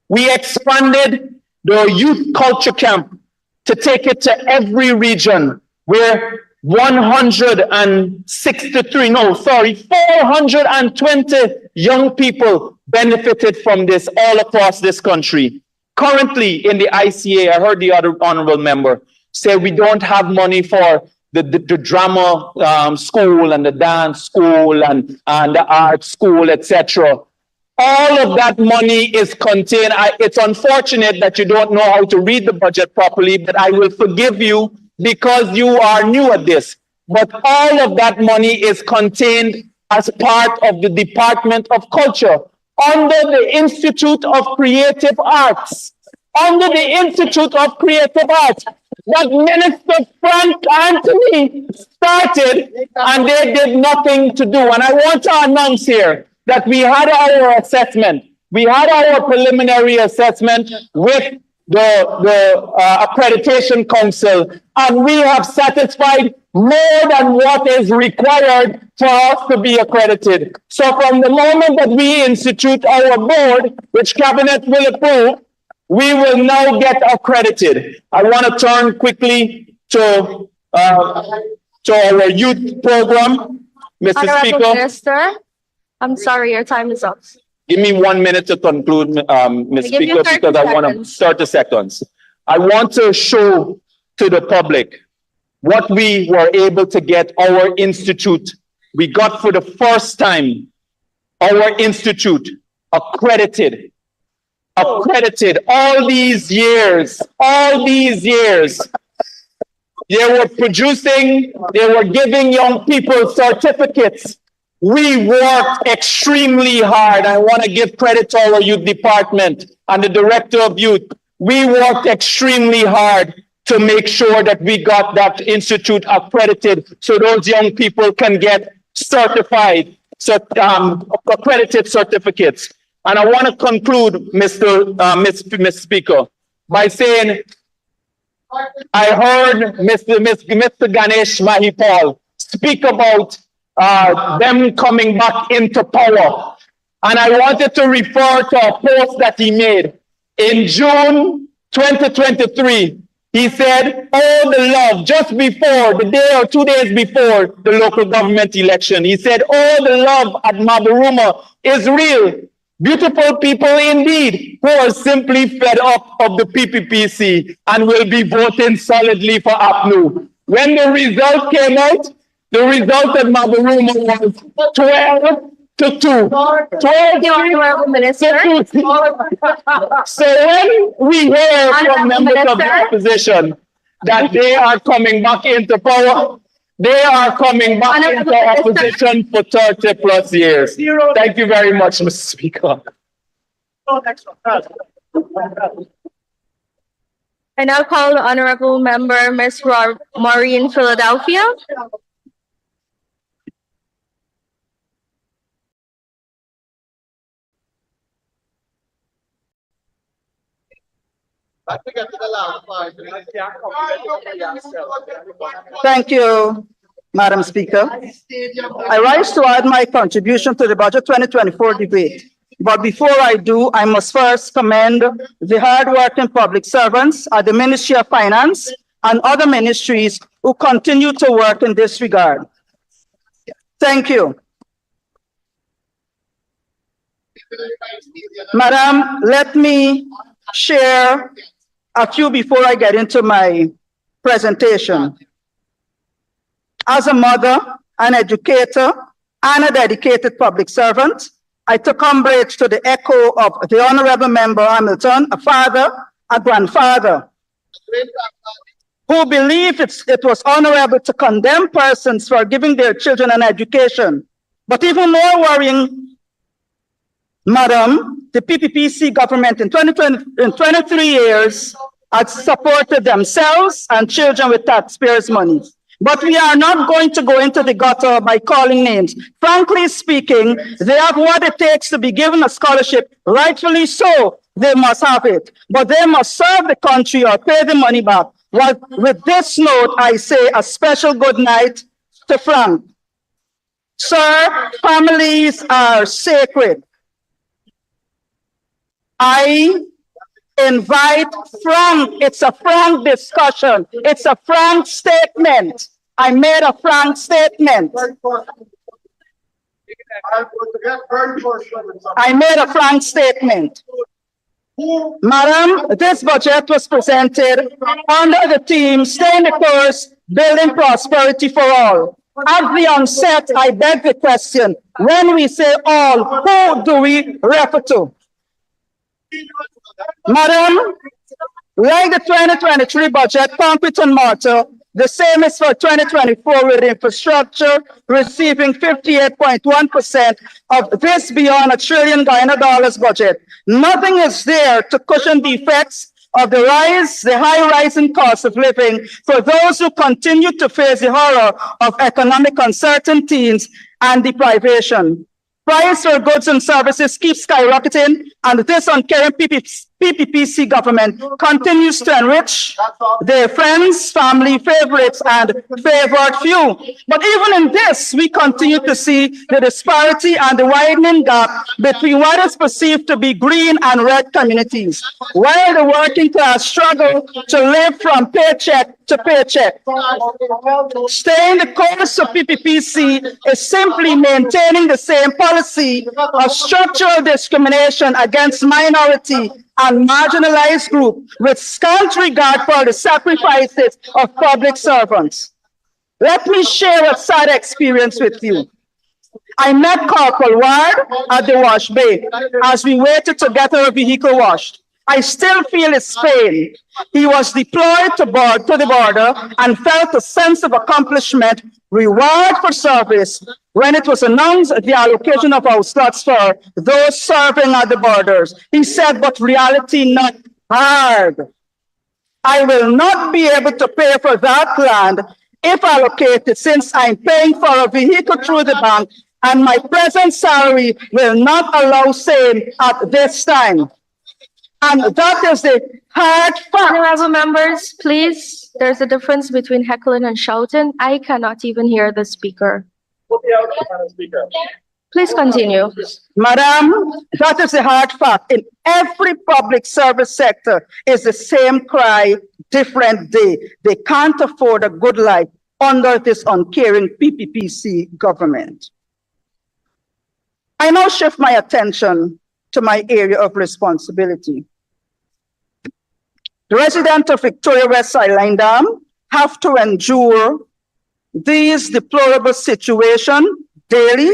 We expanded the youth culture camp to take it to every region, where 420 young people benefited from this all across this country. Currently in the ICA, I heard the other honorable member say we don't have money for the drama school and the dance school and the art school, etc. All of that money is contained. It's unfortunate that you don't know how to read the budget properly, but I will forgive you because you are new at this. But all of that money is contained as part of the Department of Culture under the Institute of Creative Arts. Under the Institute of Creative Arts that Minister Frank Anthony started, and they did nothing to do. And I want to announce here that we had our assessment. We had our preliminary assessment with the Accreditation Council, and we have satisfied more than what is required for us to be accredited. So from the moment that we institute our board, which Cabinet will approve, we will now get accredited. I want to turn quickly to our youth program, Mr. Honorable Speaker. Minister, I'm sorry, your time is up. Give me 1 minute to conclude, Ms. Speaker, because I want to 30 seconds. I want to show to the public what we were able to get our institute. We got for the first time our institute accredited all these years. They were giving young people certificates. We worked extremely hard. I want to give credit to our youth department and the director of youth. We worked extremely hard to make sure that we got that institute accredited so those young people can get certified, accredited certificates. And I want to conclude, Mr. Speaker, by saying I heard Mr. Ganesh Mahipal speak about them coming back into power. And I wanted to refer to a post that he made. In June 2023, he said, all the love, just before, the day or 2 days before the local government election, he said, all the love at Mabaruma is real. Beautiful people indeed, who are simply fed up of the PPPC and will be voting solidly for APNU. When the result came out, the result at Mabaruma was 12 to 2. 12 Honorable Minister. to 2. So when we hear from members of the opposition that they are coming back into power, they are coming back into opposition for 30 plus years. Thank you very much, Mr. Speaker. I now call the Honorable Member, Ms. Maureen Philadelphia. Thank you, Madam Speaker. I rise to add my contribution to the Budget 2024 debate. But before I do, I must first commend the hardworking public servants at the Ministry of Finance and other ministries who continue to work in this regard. Thank you. Madam, let me share a few before I get into my presentation. As a mother, an educator, and a dedicated public servant, I took umbrage to the echo of the Honorable Member Hamilton, a father, a grandfather, who believed it was honorable to condemn persons for giving their children an education. But even more worrying, Madam, the PPPC government in 23 years had supported themselves and children with taxpayers' money. But we are not going to go into the gutter by calling names. Frankly speaking, they have what it takes to be given a scholarship. Rightfully so, they must have it. But they must serve the country or pay the money back. Well, with this note, I say a special good night to Frank. Sir, families are sacred. I invite Frank. It's a frank discussion. It's a frank statement. I made a frank statement. I made a frank statement. Madam, this budget was presented under the theme, staying the course, building prosperity for all. At the onset, I beg the question, when we say all, who do we refer to? Madam, like the 2023 budget, concrete and mortar, the same is for 2024 with infrastructure receiving 58.1% of this beyond $1 trillion budget. Nothing is there to cushion the effects of the high rising cost of living for those who continue to face the horror of economic uncertainties and deprivation. Price for goods and services keeps skyrocketing, and this uncaring PPPC government continues to enrich their friends, family, favorites, and favored few. But even in this, we continue to see the disparity and the widening gap between what is perceived to be green and red communities, while the working class struggle to live from paycheck to paycheck. Staying the course of PPPC is simply maintaining the same policy of structural discrimination against minority and marginalized groups with scant regard for the sacrifices of public servants. Let me share a sad experience with you. I met Corporal Ward at the wash bay as we waited to get our vehicle washed. I still feel his pain. He was deployed to the border and felt a sense of accomplishment, reward for service, when it was announced the allocation of our slots for those serving at the borders. He said, but reality not hard. I will not be able to pay for that land if allocated, since I'm paying for a vehicle through the bank and my present salary will not allow same at this time. And that is the hard fact. Honorable members, please, there's a difference between heckling and shouting. I cannot even hear the speaker. Please continue. Madam, that is the hard fact. In every public service sector is the same cry, different day. They can't afford a good life under this uncaring PPPC government. I now shift my attention to my area of responsibility. The residents of Victoria West Sideline Dam have to endure these deplorable situations daily,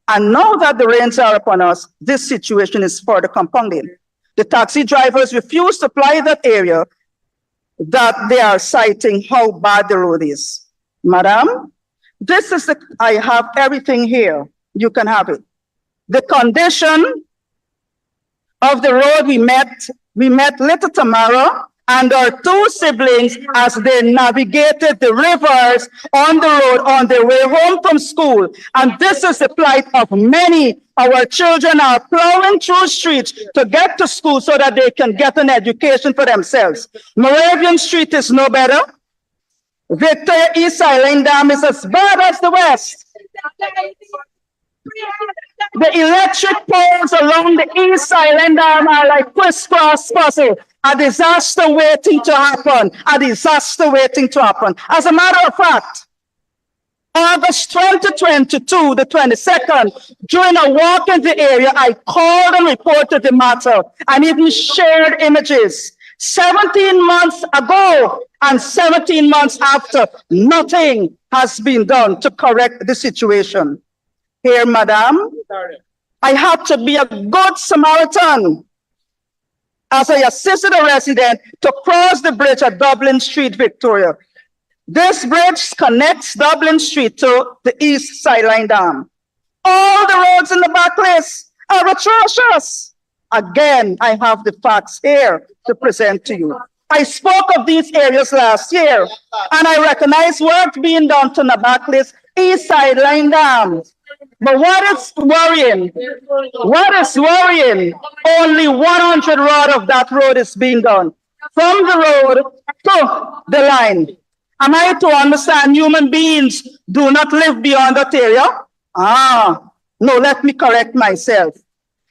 and now that the rains are upon us, this situation is further compounding. The taxi drivers refuse to ply that area that they are citing how bad the road is. Madam, I have everything here. You can have it. The condition of the road we met little Tamara and our two siblings as they navigated the rivers on the road on their way home from school. And this is the plight of many. Our children are plowing through streets to get to school so that they can get an education for themselves. Moravian Street is no better. Victoria East Island Dam is as bad as the West. The electric poles along the East Island Dam are like crisscross puzzle. A disaster waiting to happen. A disaster waiting to happen. As a matter of fact, August 2022, the 22nd, during a walk in the area, I called and reported the matter and even shared images. 17 months ago and 17 months after, nothing has been done to correct the situation. Here, madam, I had to be a good Samaritan as I assisted a resident to cross the bridge at Dublin Street, Victoria. This bridge connects Dublin Street to the East Sideline Dam. All the roads in the backlist are atrocious. Again, I have the facts here to present to you. I spoke of these areas last year, and I recognize work being done to the backlist East Sideline Dam. But what is worrying? Only 100 rod of that road is being done. From the road to the line. Am I to understand human beings do not live beyond that area? No, let me correct myself.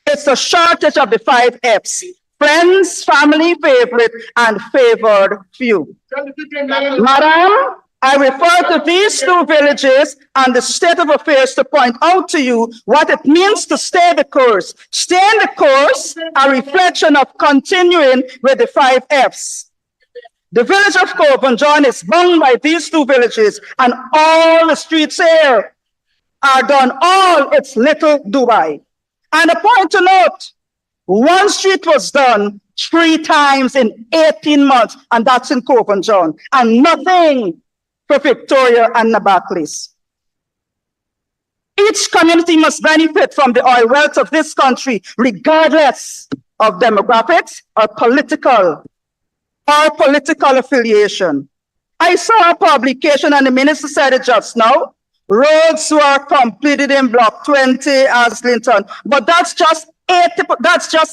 It's a shortage of the 5 F's. Friends, family, favorite, and favored few. Madam, I refer to these 2 villages and the state of affairs to point out to you what it means to stay the course. Stay in the course, a reflection of continuing with the 5 F's. The village of Copen John is bound by these 2 villages, and all the streets here are done, all its little Dubai. And a point to note, 1 street was done 3 times in 18 months, and that's in Copen John, and nothing for Victoria and Nabaklis. Each community must benefit from the oil wealth of this country, regardless of demographics or political affiliation. I saw a publication, and the minister said it just now. Roads were completed in Block 20 Aslington, but that's just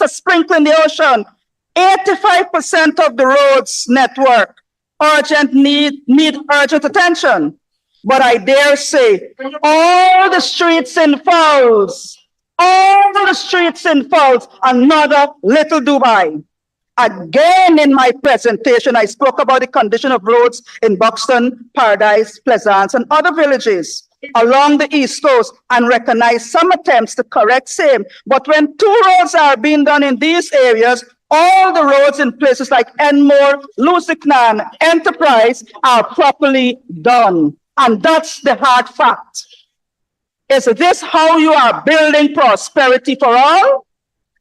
a sprinkle in the ocean. 85% of the roads network need urgent attention. But I dare say, all the streets in Falls, another little Dubai. Again, in my presentation, I spoke about the condition of roads in Buxton, Paradise, Pleasance, and other villages along the East Coast, and recognized some attempts to correct same. But when 2 roads are being done in these areas, all the roads in places like Enmore, Lusignan, Enterprise are properly done. And that's the hard fact. Is this how you are building prosperity for all?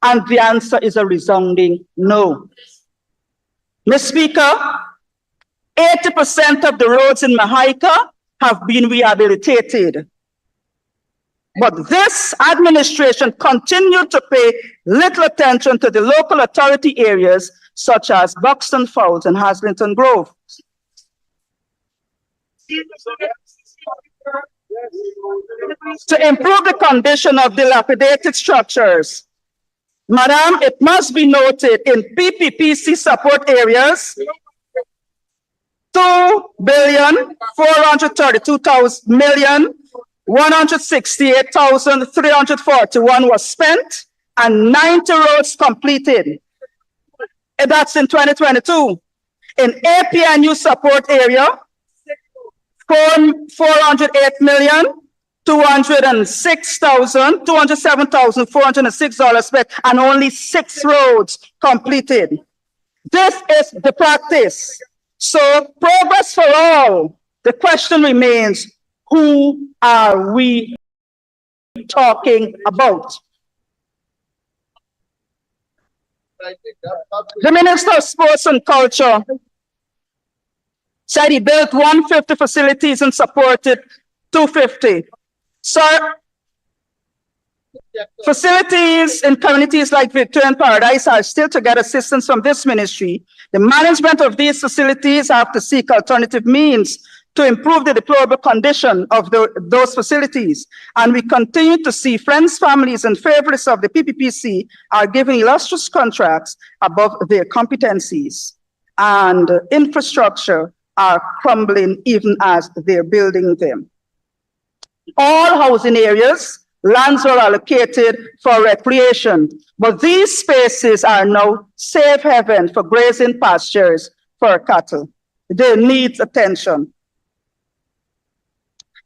And the answer is a resounding no. Mr. Speaker, 80% of the roads in Mahaika have been rehabilitated. But this administration continued to pay little attention to the local authority areas such as Buxton Falls and Haslington Grove. To improve the condition of dilapidated structures, Madam, it must be noted in PPPC support areas, 2,432,168,341 was spent and 90 roads completed. And that's in 2022. In APNU support area, 408,207,406 spent and only 6 roads completed. This is the practice. So progress for all. The question remains, who are we talking about? The Minister of Sports and Culture said he built 150 facilities and supported 250. Sir, facilities in communities like Victoria and Paradise are still to get assistance from this ministry. The management of these facilities have to seek alternative means to improve the deplorable condition of those facilities. And we continue to see friends, families, and favorites of the PPPC are given illustrious contracts above their competencies. And infrastructure are crumbling even as they're building them. All housing areas, lands were allocated for recreation, but these spaces are now safe haven for grazing pastures for cattle. They need attention.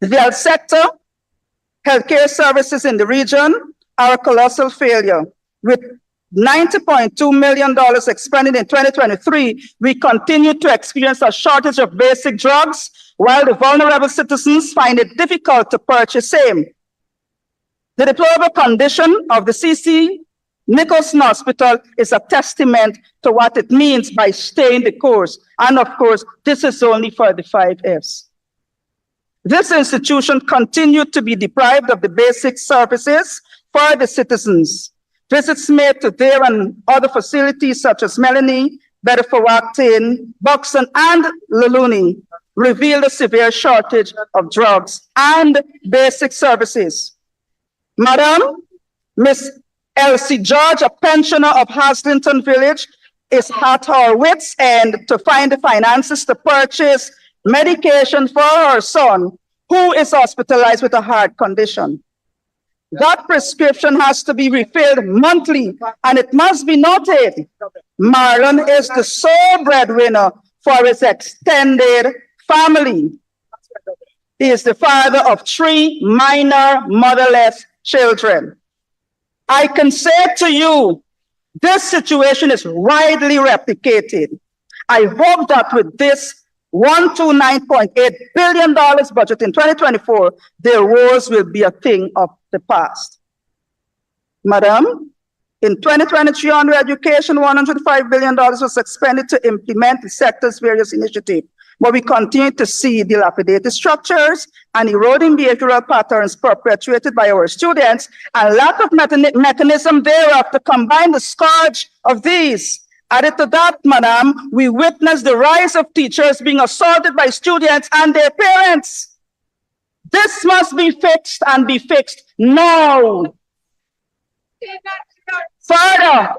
The health sector, healthcare services in the region are a colossal failure. With $90.2 million expended in 2023, we continue to experience a shortage of basic drugs, while the vulnerable citizens find it difficult to purchase same. The deplorable condition of the C.C. Nicholson Hospital is a testament to what it means by staying the course. And of course, this is only for the 5 Fs. This institution continued to be deprived of the basic services for the citizens. Visits made to their and other facilities such as Melanie, Bedford-Wacton, Buxton, and Luluni revealed a severe shortage of drugs and basic services. Madam, Miss Elsie George, a pensioner of Haslington Village, is at her wits' end to find the finances to purchase medication for her son, who is hospitalized with a heart condition. That prescription has to be refilled monthly, and it must be noted, Marlon is the sole breadwinner for his extended family. He is the father of 3 minor motherless children. I can say to you, this situation is widely replicated. I hope that with this $129.8 billion budget in 2024, their woes will be a thing of the past. Madam, in 2023 on education, $105 billion was expended to implement the sector's various initiatives. But we continue to see dilapidated structures and eroding behavioral patterns perpetuated by our students, and lack of mechanism thereof to combine the scourge of these. Added to that, Madam, we witness the rise of teachers being assaulted by students and their parents. This must be fixed and be fixed now. Further,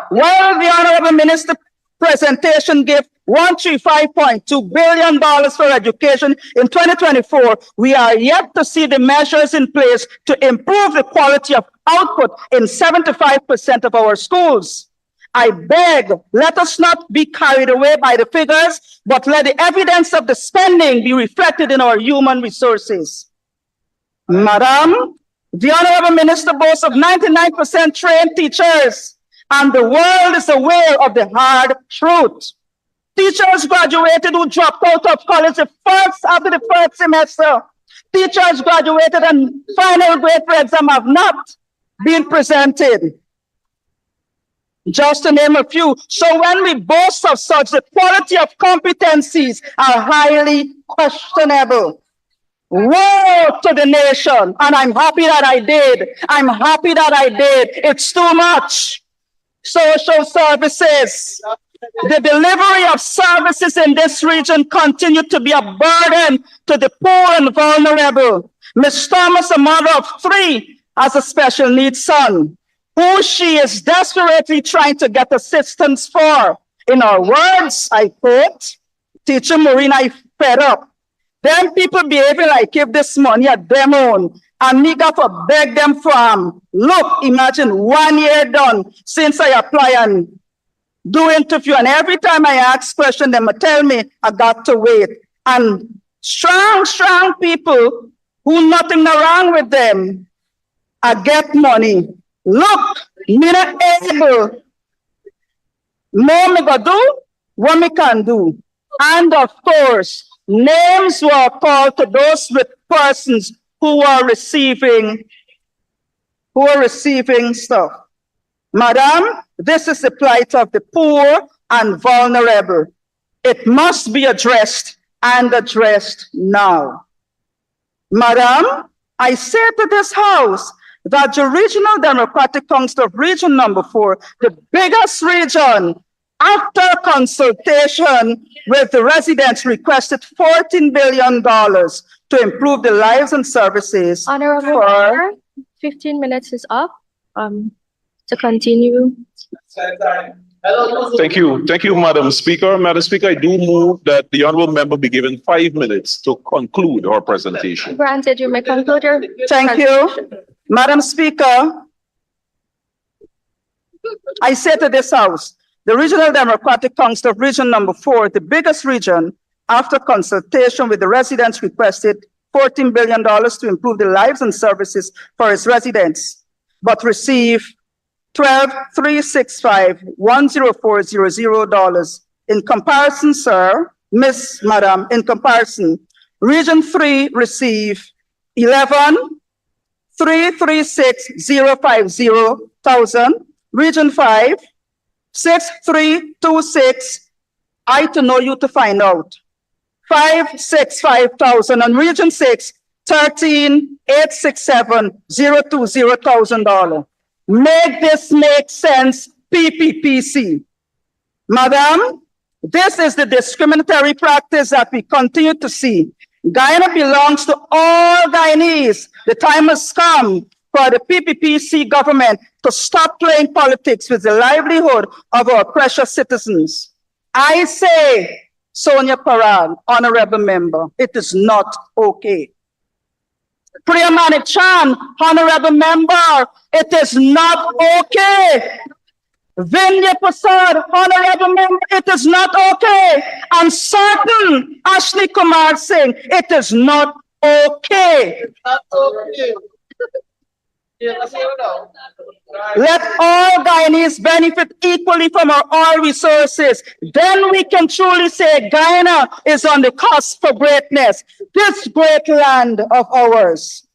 while the Honorable Minister presentation gave $135.2 billion for education in 2024, we are yet to see the measures in place to improve the quality of output in 75% of our schools. I beg, let us not be carried away by the figures, but let the evidence of the spending be reflected in our human resources. Madam, the Honorable Minister boasts of 99% trained teachers, and the world is aware of the hard truth. Teachers graduated who dropped out of college after the first semester. Teachers graduated and final grade for exam have not been presented. Just to name a few. So when we boast of such, the quality of competencies are highly questionable. Woe to the nation. And I'm happy that I did. I'm happy that I did. It's too much. Social services. The delivery of services in this region continue to be a burden to the poor and vulnerable. Ms. Thomas, a mother of 3, has a special needs son, who she is desperately trying to get assistance for. In her words, I quote, Teacher Maureen, I fed up. Them people behaving like if this money at them own, and me got to beg them from. Look, imagine 1 year done since I apply and do interview, and every time I ask question, them tell me I got to wait. And strong people who nothing wrong with them, I get money. Look, me not able. No, me go do what me can do. And of course, names were called to those with persons who are receiving stuff. Madam, this is the plight of the poor and vulnerable. It must be addressed and addressed now. Madam, I say to this House that the Regional Democratic Council of Region Number 4, the biggest region, after consultation with the residents, requested $14 billion to improve the lives and services. Honorable Mayor, 15 minutes is up. To continue. Thank you, Madam Speaker. Madam Speaker, I do move that the honorable member be given 5 minutes to conclude her presentation. Granted, you may conclude your Thank you. Madam Speaker, I say to this House, the Regional Democratic Council of Region Number 4, the biggest region, after consultation with the residents, requested $14 billion to improve the lives and services for its residents, but received $12,365,104.00. In comparison, sir, Madam, in comparison, Region 3 received $11,336,050,000. Region 5, 6,326. I to know you to find out. 565,000, and Region 6, 13,867,020. Make this make sense, PPPC. Madam, this is the discriminatory practice that we continue to see. Guyana belongs to all Guyanese. The time has come for the PPPC government to stop playing politics with the livelihood of our precious citizens. I say, Sonia Parag, honorable member, it is not okay. Priyamani Chan, honorable member, it is not okay. Vinaya Prasad, honorable member, it is not okay. And certain Ashley Kumar Singh, it is not okay. Let all Guyanese benefit equally from our oil resources. Then we can truly say Guyana is on the cusp for greatness. This great land of ours.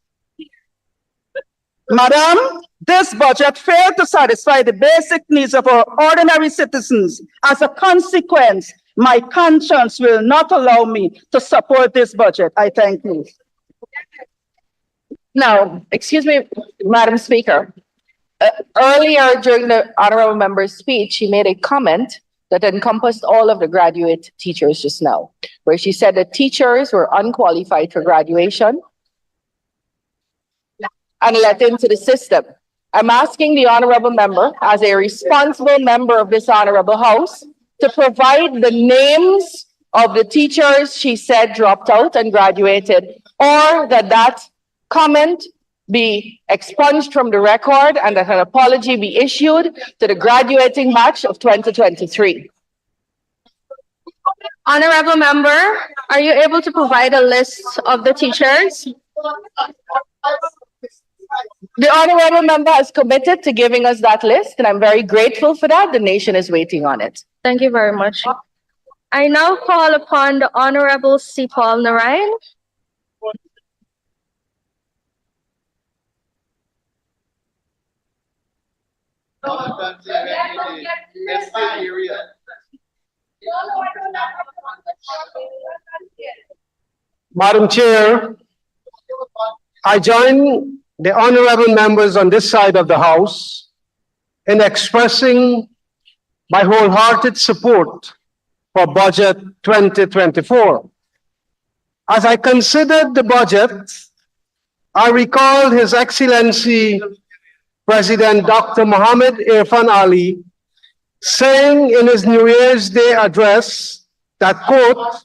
Madam, this budget failed to satisfy the basic needs of our ordinary citizens. As a consequence, my conscience will not allow me to support this budget. I thank you. Now, excuse me, Madam Speaker. Earlier during the honorable member's speech, she made a comment that encompassed all of the graduate teachers just now, where she said that teachers were unqualified for graduation and let into the system. I'm asking the honorable member, as a responsible member of this honorable House, to provide the names of the teachers she said dropped out and graduated, or that comment be expunged from the record and that an apology be issued to the graduating batch of 2023. Honorable member, are you able to provide a list of the teachers? The honorable member has committed to giving us that list, and I'm very grateful for that. The nation is waiting on it. Thank you very much. I now call upon the Honorable Sipal Narayan. Madam Chair, I join the honorable members on this side of the House in expressing my wholehearted support for Budget 2024. As I considered the budget, I recall His Excellency President Dr. Mohammed Irfan Ali saying in his New Year's Day address that, quote,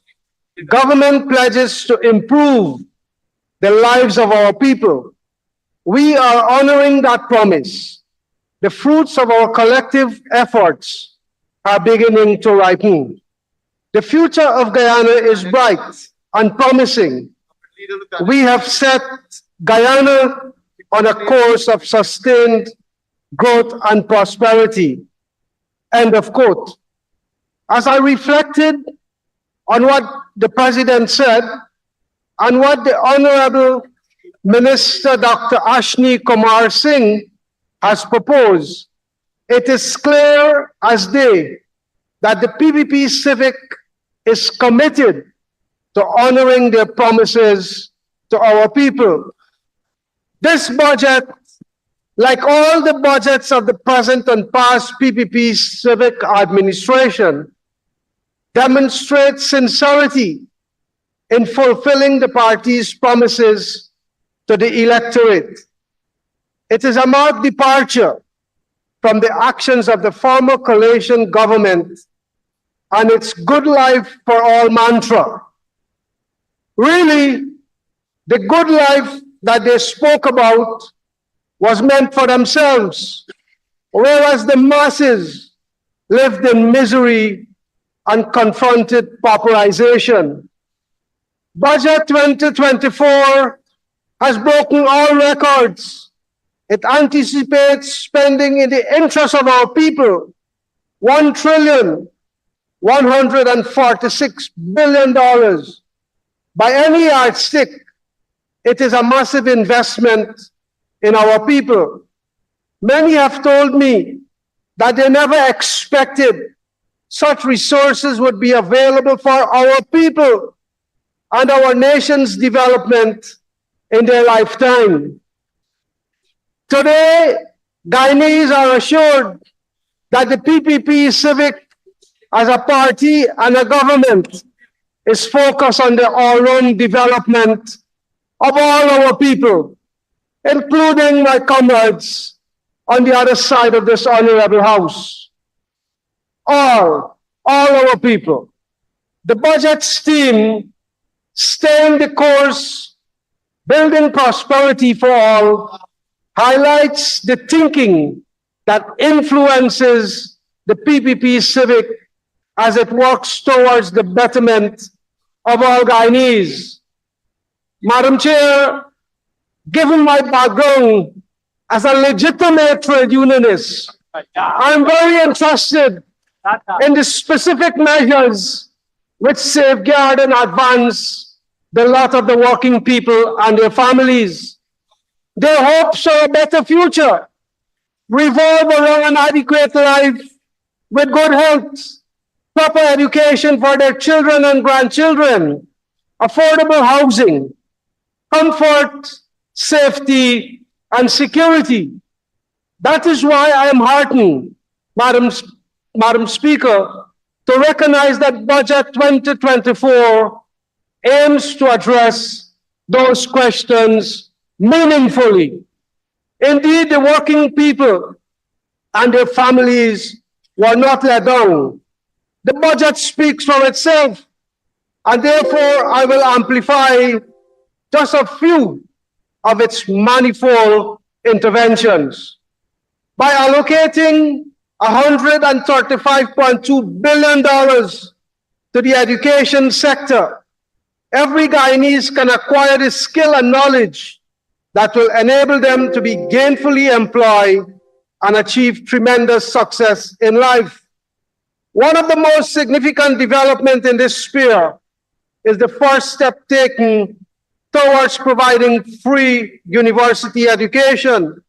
government pledges to improve the lives of our people. We are honoring that promise. The fruits of our collective efforts are beginning to ripen. The future of Guyana is bright and promising. We have set Guyana on a course of sustained growth and prosperity. End of quote. As I reflected on what the President said and what the Honorable Minister Dr. Ashni Kumar Singh has proposed, it is clear as day that the PPP Civic is committed to honoring their promises to our people. This budget, like all the budgets of the present and past PPP Civic administration, demonstrates sincerity in fulfilling the party's promises to the electorate. It is a marked departure from the actions of the former coalition government and its good life for all mantra. Really, the good life that they spoke about was meant for themselves, whereas the masses lived in misery and confronted pauperization. Budget 2024 has broken all records. It anticipates spending in the interest of our people $1,146 billion. By any yardstick, it is a massive investment in our people. Many have told me that they never expected such resources would be available for our people and our nation's development in their lifetime. Today, Guyanese are assured that the PPP Civic as a party and a government is focused on the all-round development of all our people, including my comrades on the other side of this honorable house. All our people. The budget's theme, staying the course, building prosperity for all, highlights the thinking that influences the PPP Civic as it works towards the betterment of all Guyanese. Madam Chair, given my background as a legitimate trade unionist, I'm very interested in the specific measures which safeguard and advance the lot of the working people and their families. Their hopes for a better future revolve around an adequate life with good health, proper education for their children and grandchildren, affordable housing, comfort, safety, and security. That is why I am heartened, Madam Speaker, to recognize that Budget 2024 aims to address those questions meaningfully. Indeed, the working people and their families were not let down. The budget speaks for itself, and therefore I will amplify just a few of its manifold interventions. By allocating $135.2 billion to the education sector, every Guyanese can acquire the skill and knowledge that will enable them to be gainfully employed and achieve tremendous success in life. One of the most significant developments in this sphere is the first step taken towards providing free university education.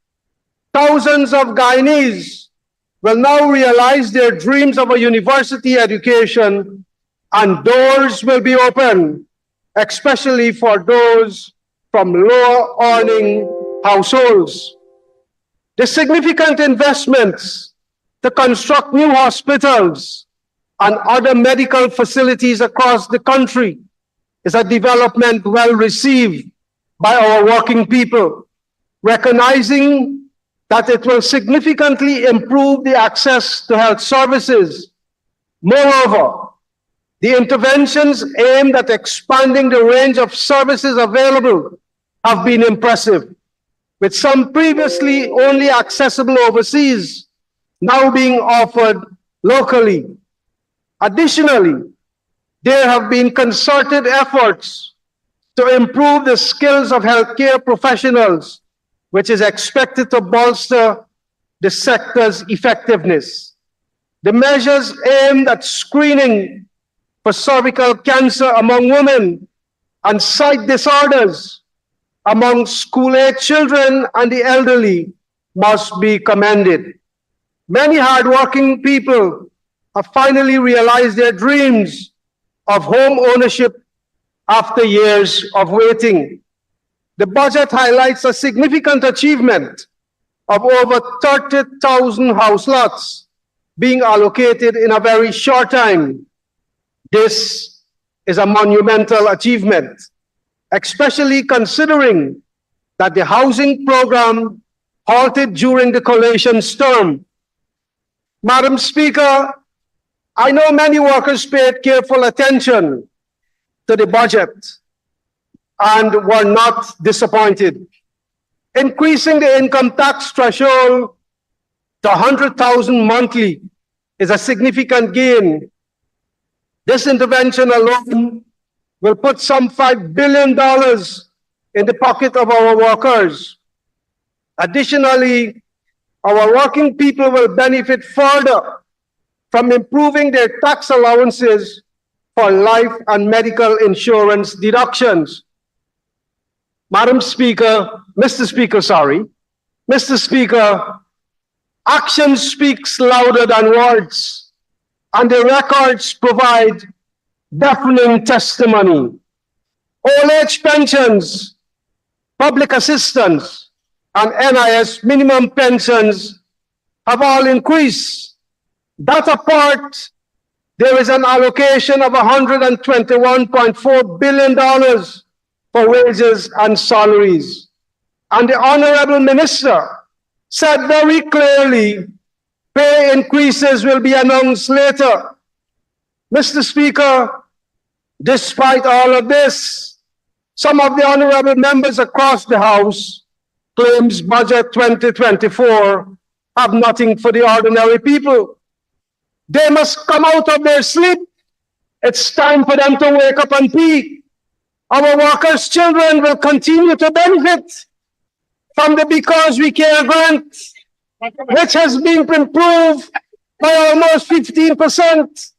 Thousands of Guyanese will now realize their dreams of a university education, and doors will be open, especially for those from lower earning households. The significant investments to construct new hospitals and other medical facilities across the country is a development well received by our working people, recognizing that it will significantly improve the access to health services. Moreover, the interventions aimed at expanding the range of services available have been impressive, with some previously only accessible overseas now being offered locally. Additionally, there have been concerted efforts to improve the skills of healthcare professionals, which is expected to bolster the sector's effectiveness. The measures aimed at screening for cervical cancer among women and sight disorders among school-age children and the elderly must be commended. Many hardworking people have finally realized their dreams of home ownership after years of waiting. The budget highlights a significant achievement of over 30,000 house lots being allocated in a very short time. This is a monumental achievement, especially considering that the housing program halted during the coalition's term. Madam Speaker, I know many workers paid careful attention to the budget and were not disappointed. Increasing the income tax threshold to 100,000 monthly is a significant gain. This intervention alone will put some $5 billion in the pocket of our workers. Additionally, our working people will benefit further from improving their tax allowances for life and medical insurance deductions. Madam Speaker, Mr. Speaker, action speaks louder than words, and the records provide deafening testimony. Old age pensions, public assistance, and NIS minimum pensions have all increased. That apart, there is an allocation of $121.4 billion for wages and salaries. And the Honorable Minister said very clearly, pay increases will be announced later. Mr. Speaker, despite all of this, some of the honorable members across the House claims Budget 2024 have nothing for the ordinary people. They must come out of their sleep. It's time for them to wake up and pee. Our workers' children will continue to benefit from the Because We Care grant, which has been improved by almost 15%.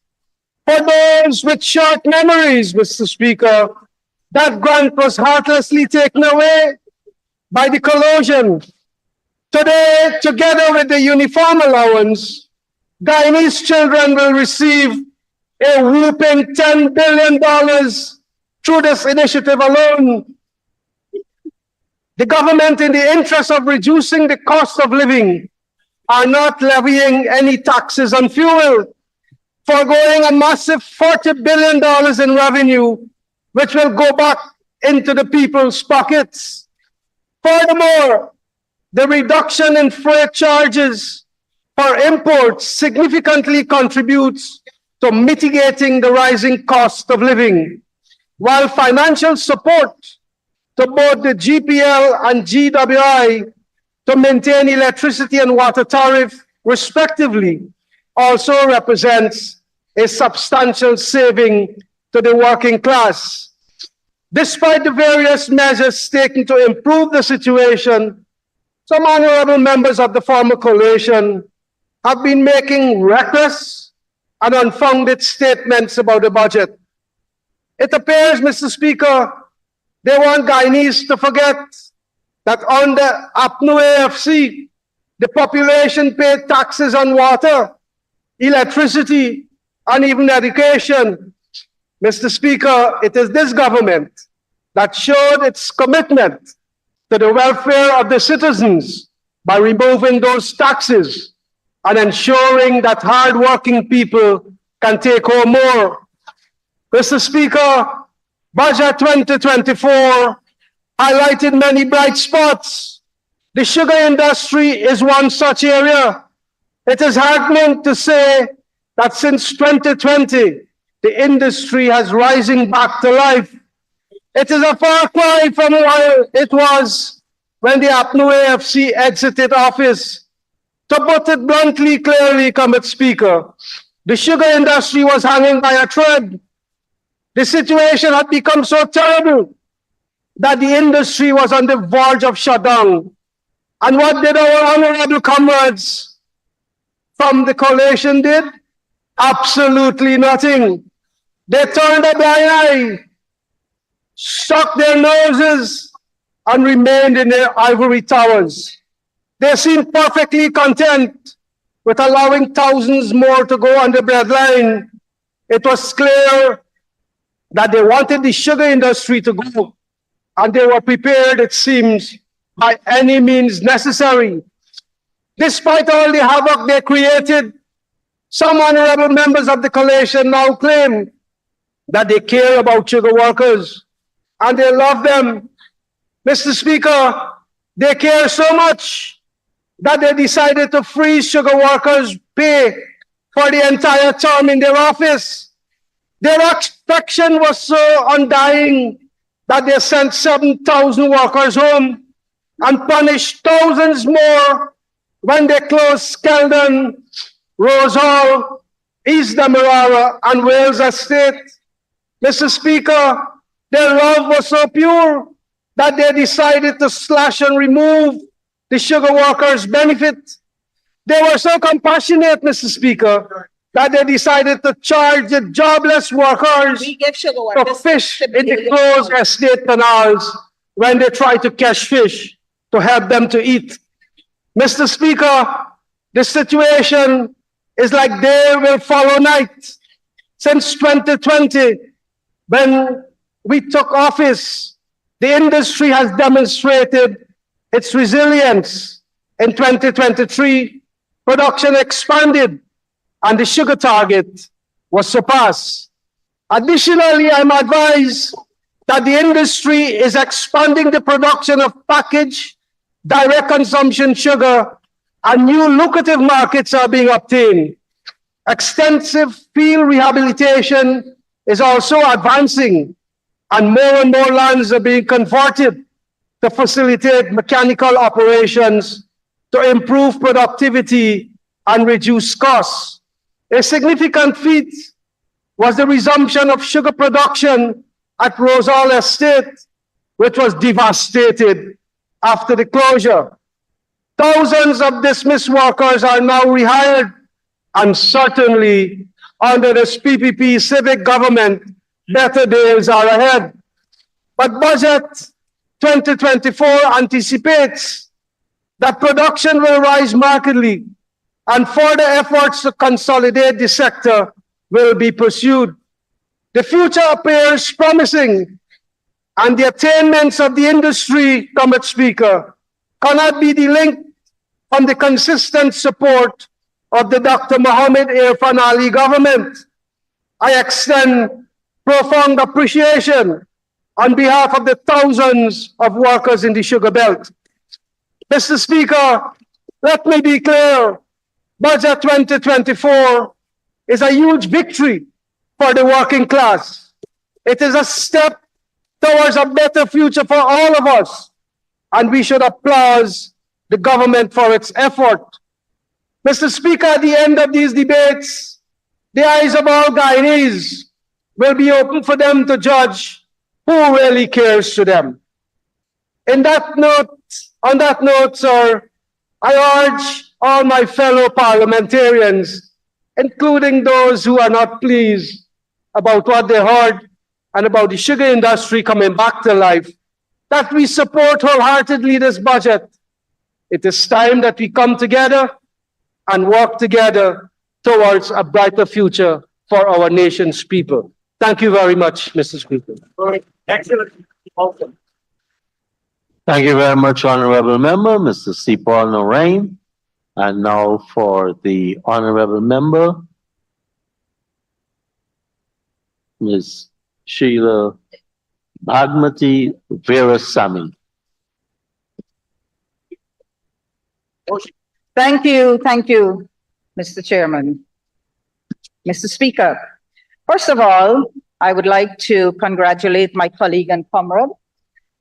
For those with short memories, Mr. Speaker, that grant was heartlessly taken away by the coalition. Today, together with the uniform allowance, Guyanese children will receive a whopping $10 billion through this initiative alone. The government, in the interest of reducing the cost of living, are not levying any taxes on fuel, foregoing a massive $40 billion in revenue, which will go back into the people's pockets. Furthermore, the reduction in freight charges for imports significantly contributes to mitigating the rising cost of living, while financial support to both the GPL and GWI to maintain electricity and water tariff, respectively, also represents a substantial saving to the working class. Despite the various measures taken to improve the situation, some honorable members of the former coalition have been making reckless and unfounded statements about the budget. It appears, Mr. Speaker, they want Guyanese to forget that under APNU AFC, the population paid taxes on water, electricity, and even education. Mr. Speaker, it is this government that showed its commitment to the welfare of the citizens by removing those taxes and ensuring that hardworking people can take home more. Mr. Speaker, Budget 2024 highlighted many bright spots. The sugar industry is one such area. It is heartening to say that since 2020, the industry has rising back to life. It is a far cry from what it was when the APNU AFC exited office. To put it bluntly, clearly, Comrade Speaker, the sugar industry was hanging by a thread. The situation had become so terrible that the industry was on the verge of shutdown. And what did our honorable comrades from the coalition did? Absolutely nothing. They turned a blind eye, stuck their noses, and remained in their ivory towers. They seemed perfectly content with allowing thousands more to go on the breadline. It was clear that they wanted the sugar industry to go, and they were prepared, it seems, by any means necessary. Despite all the havoc they created, some honorable members of the coalition now claim that they care about sugar workers and they love them. Mr. Speaker, they care so much that they decided to freeze sugar workers' pay for the entire term in their office. Their affection was so undying that they sent 7,000 workers home and punished thousands more when they closed Skeldon, Rose Hall, East Demerara, and Wales Estate. Mr. Speaker, their love was so pure that they decided to slash and remove the sugar workers' benefit. They were so compassionate, Mr. Speaker, that they decided to charge the jobless workers to fish in the closed estate canals when they try to catch fish to help them to eat. Mr. Speaker, the situation is like day will follow night. Since 2020, when we took office, the industry has demonstrated its resilience. In 2023, production expanded and the sugar target was surpassed. Additionally, I'm advised that the industry is expanding the production of packaged direct consumption sugar and new lucrative markets are being obtained. Extensive field rehabilitation is also advancing and more lands are being converted to facilitate mechanical operations to improve productivity and reduce costs. A significant feat was the resumption of sugar production at Rose Hall Estate, which was devastated after the closure. Thousands of dismissed workers are now rehired, and certainly under this PPP civic government, better days are ahead. But Budget 2024 anticipates that production will rise markedly and further efforts to consolidate the sector will be pursued. The future appears promising, and the attainments of the industry, Comrade Speaker, cannot be delinked from the consistent support of the Dr. Mohammed Irfan Ali government. I extend profound appreciation on behalf of the thousands of workers in the sugar belt. Mr. Speaker, let me be clear, Budget 2024 is a huge victory for the working class. It is a step towards a better future for all of us, and we should applaud the government for its effort. Mr. Speaker, at the end of these debates, the eyes of all Guyanese will be open for them to judge who really cares to them. On that note, sir, I urge all my fellow parliamentarians, including those who are not pleased about what they heard and about the sugar industry coming back to life, that we support wholeheartedly this budget. It is time that we come together and work together towards a brighter future for our nation's people. Thank you very much, Mr. Speaker. Excellent. Awesome. Thank you very much, Honorable Member, Mr. C. Paul Noreen. And now for the Honorable Member, Ms. Sheila Bhagmati Veerasamy. Thank you, Mr. Chairman. Mr. Speaker, first of all, I would like to congratulate my colleague and comrade,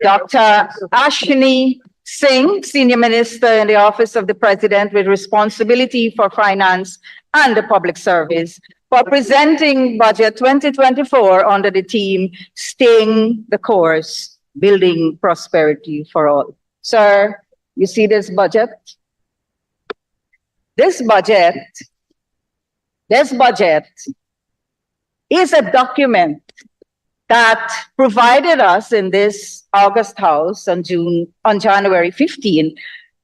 Dr. Ashwini Singh, Senior Minister in the Office of the President with responsibility for finance and the public service, for presenting Budget 2024 under the theme, Staying the Course, Building Prosperity for All. Sir, you see this budget? This budget is a document that provided us in this August House on January 15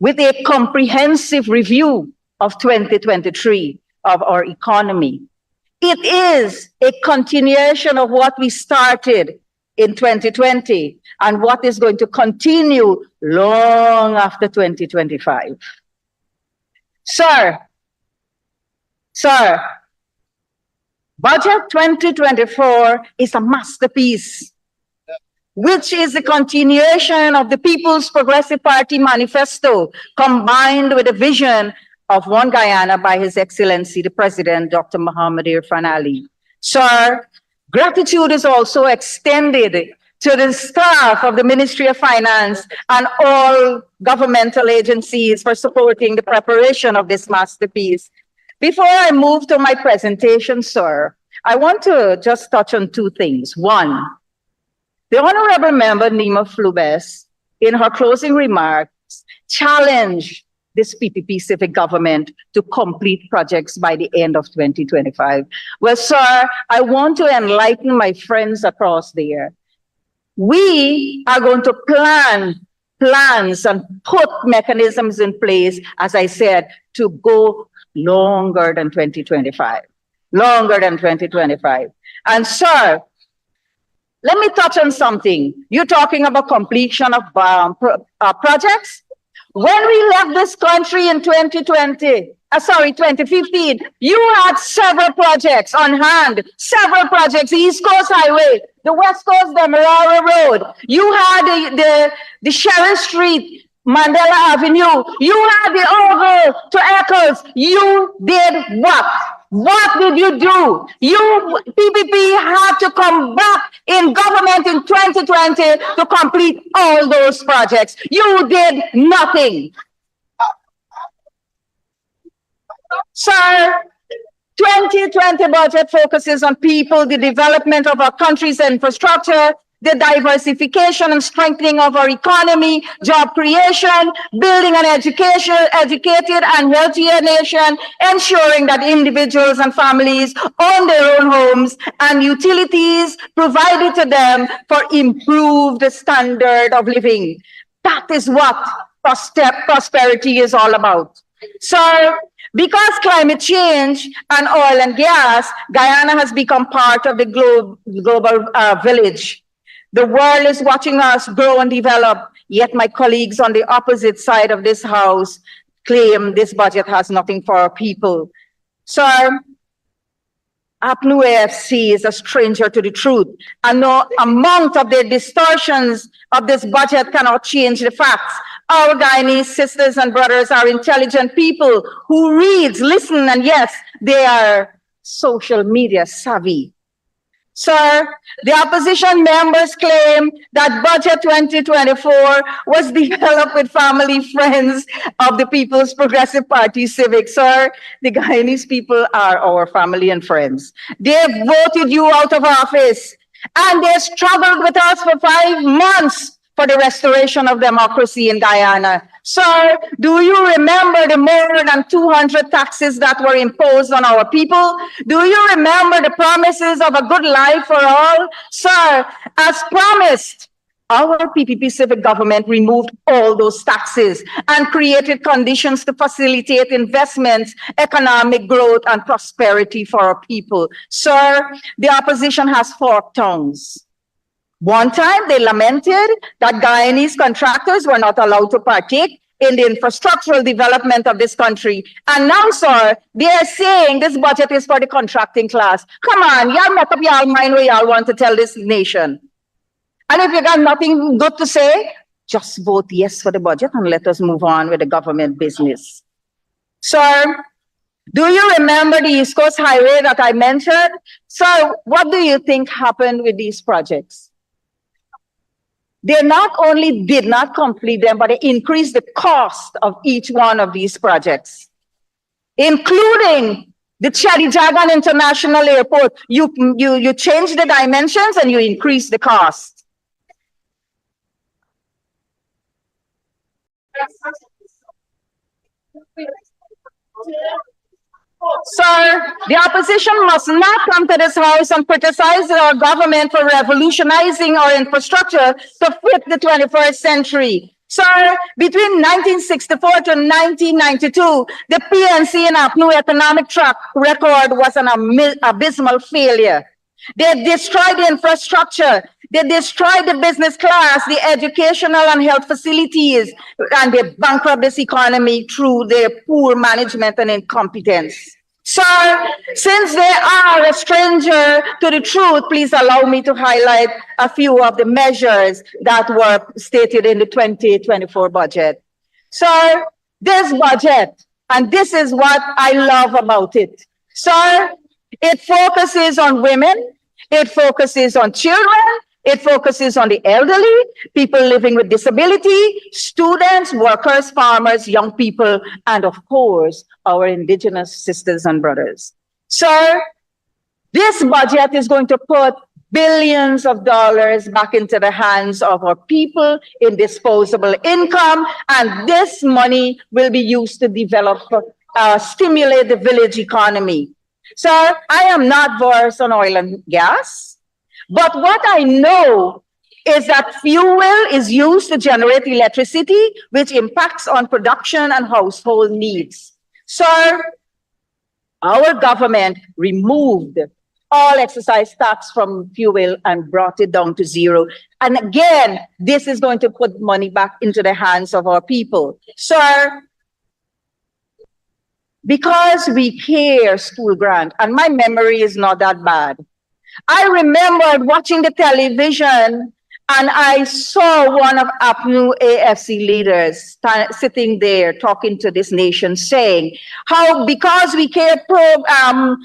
with a comprehensive review of 2023 of our economy. It is a continuation of what we started in 2020 and what is going to continue long after 2025. Sir, Budget 2024 is a masterpiece, which is a continuation of the People's Progressive Party manifesto, combined with a vision of One Guyana by His Excellency, the President, Dr. Muhammad Irfan Ali. Sir, gratitude is also extended to the staff of the Ministry of Finance and all governmental agencies for supporting the preparation of this masterpiece. Before I move to my presentation, sir, I want to just touch on two things. One, the Honorable Member Nima Flubes, in her closing remarks, challenged this PPP civic government to complete projects by the end of 2025. Well, sir, I want to enlighten my friends across there. We are going to plans and put mechanisms in place, as I said, to go longer than 2025. Longer than 2025. And sir, let me touch on something. You're talking about completion of projects. When we left this country in 2015, you had several projects on hand, several projects, the East Coast Highway, the West Coast, the Marara Road. You had the Sherry Street, Mandela Avenue. You had the Oval to Eccles. You did what? What did you do? PPP had to come back in government in 2020 to complete all those projects. You did nothing. Sir, 2020 budget focuses on people, the development of our country's infrastructure, the diversification and strengthening of our economy, job creation, building an educated and healthier nation, ensuring that individuals and families own their own homes and utilities provided to them for improved standard of living. That is what prosperity is all about. So, because climate change and oil and gas, Guyana has become part of the global village. The world is watching us grow and develop, yet my colleagues on the opposite side of this house claim this budget has nothing for our people. Sir, APNU AFC is a stranger to the truth, and no amount of the distortions of this budget cannot change the facts. Our Guyanese sisters and brothers are intelligent people who read, listen, and yes, they are social media savvy. Sir, the opposition members claim that Budget 2024 was developed with family friends of the People's Progressive Party Civic. Sir, the Guyanese people are our family and friends. They've voted you out of office. And they struggled with us for 5 months for the restoration of democracy in Guyana. Sir, do you remember the more than 200 taxes that were imposed on our people? Do you remember the promises of a good life for all? Sir, as promised, our PPP civic government removed all those taxes and created conditions to facilitate investments, economic growth, and prosperity for our people. Sir, the opposition has forked tongues. One time they lamented that Guyanese contractors were not allowed to partake in the infrastructural development of this country. And now, sir, they are saying this budget is for the contracting class. Come on, y'all make up y'all mind what y'all want to tell this nation. And if you got nothing good to say, just vote yes for the budget and let us move on with the government business. Sir, do you remember the East Coast Highway that I mentioned? Sir, what do you think happened with these projects? They not only did not complete them, but they increased the cost of each one of these projects, including the Chadijagan International Airport. You change the dimensions and you increase the cost. Sir, the opposition must not come to this house and criticize our government for revolutionizing our infrastructure to fit the 21st century. Sir, between 1964 to 1992, the PNC and APNU economic track record was an abysmal failure. They destroyed the infrastructure. They destroyed the business class, the educational and health facilities, and they bankrupt this economy through their poor management and incompetence. Sir, since they are a stranger to the truth, please allow me to highlight a few of the measures that were stated in the 2024 budget. Sir, this budget, and this is what I love about it. Sir, it focuses on women, it focuses on children, it focuses on the elderly, people living with disability, students, workers, farmers, young people, and of course, our indigenous sisters and brothers. Sir, this budget is going to put billions of dollars back into the hands of our people in disposable income, and this money will be used to develop, stimulate the village economy. Sir, I am not versed on oil and gas, but what I know is that fuel is used to generate electricity, which impacts on production and household needs. Sir, our government removed all excise tax from fuel and brought it down to zero. And again, this is going to put money back into the hands of our people. Sir, because we care school grant, and my memory is not that bad. I remembered watching the television and I saw one of APNU AFC leaders sitting there talking to this nation saying how because we care program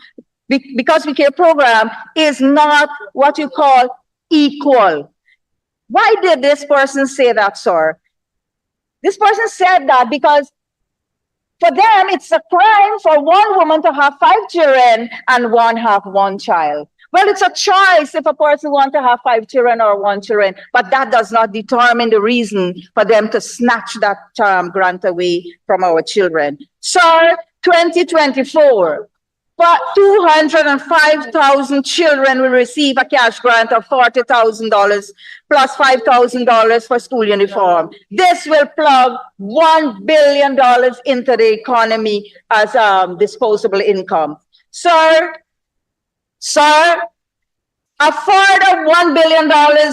is not what you call equal. Why did this person say that, sir? This person said that because for them, it's a crime for one woman to have 5 children and one have 1 child. Well, it's a choice if a person wants to have 5 children or 1 child, but that does not determine the reason for them to snatch that grant away from our children. Sir, 2024, but 205,000 children will receive a cash grant of $40,000 plus $5,000 for school uniform. This will plug $1 billion into the economy as disposable income. Sir, a further $1 billion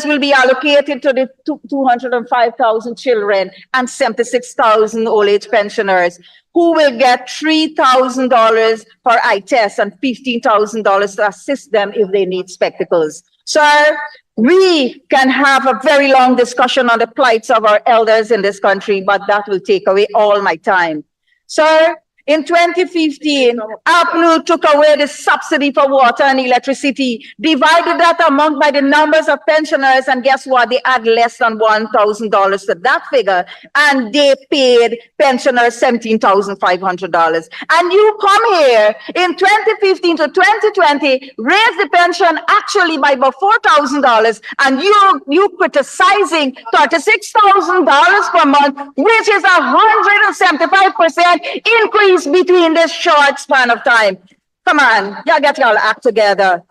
will be allocated to the 205,000 children and 76,000 old age pensioners who will get $3,000 for eye tests and $15,000 to assist them if they need spectacles. Sir, we can have a very long discussion on the plights of our elders in this country, but that will take away all my time. Sir, In 2015, APNU took away the subsidy for water and electricity, divided that among by the numbers of pensioners, and guess what? They add less than $1,000 to that figure, and they paid pensioners $17,500. And you come here in 2015 to 2020, raise the pension actually by about $4,000, and you criticizing $36,000 per month, which is 175% increase between this short span of time. Come on, y'all get y'all act together.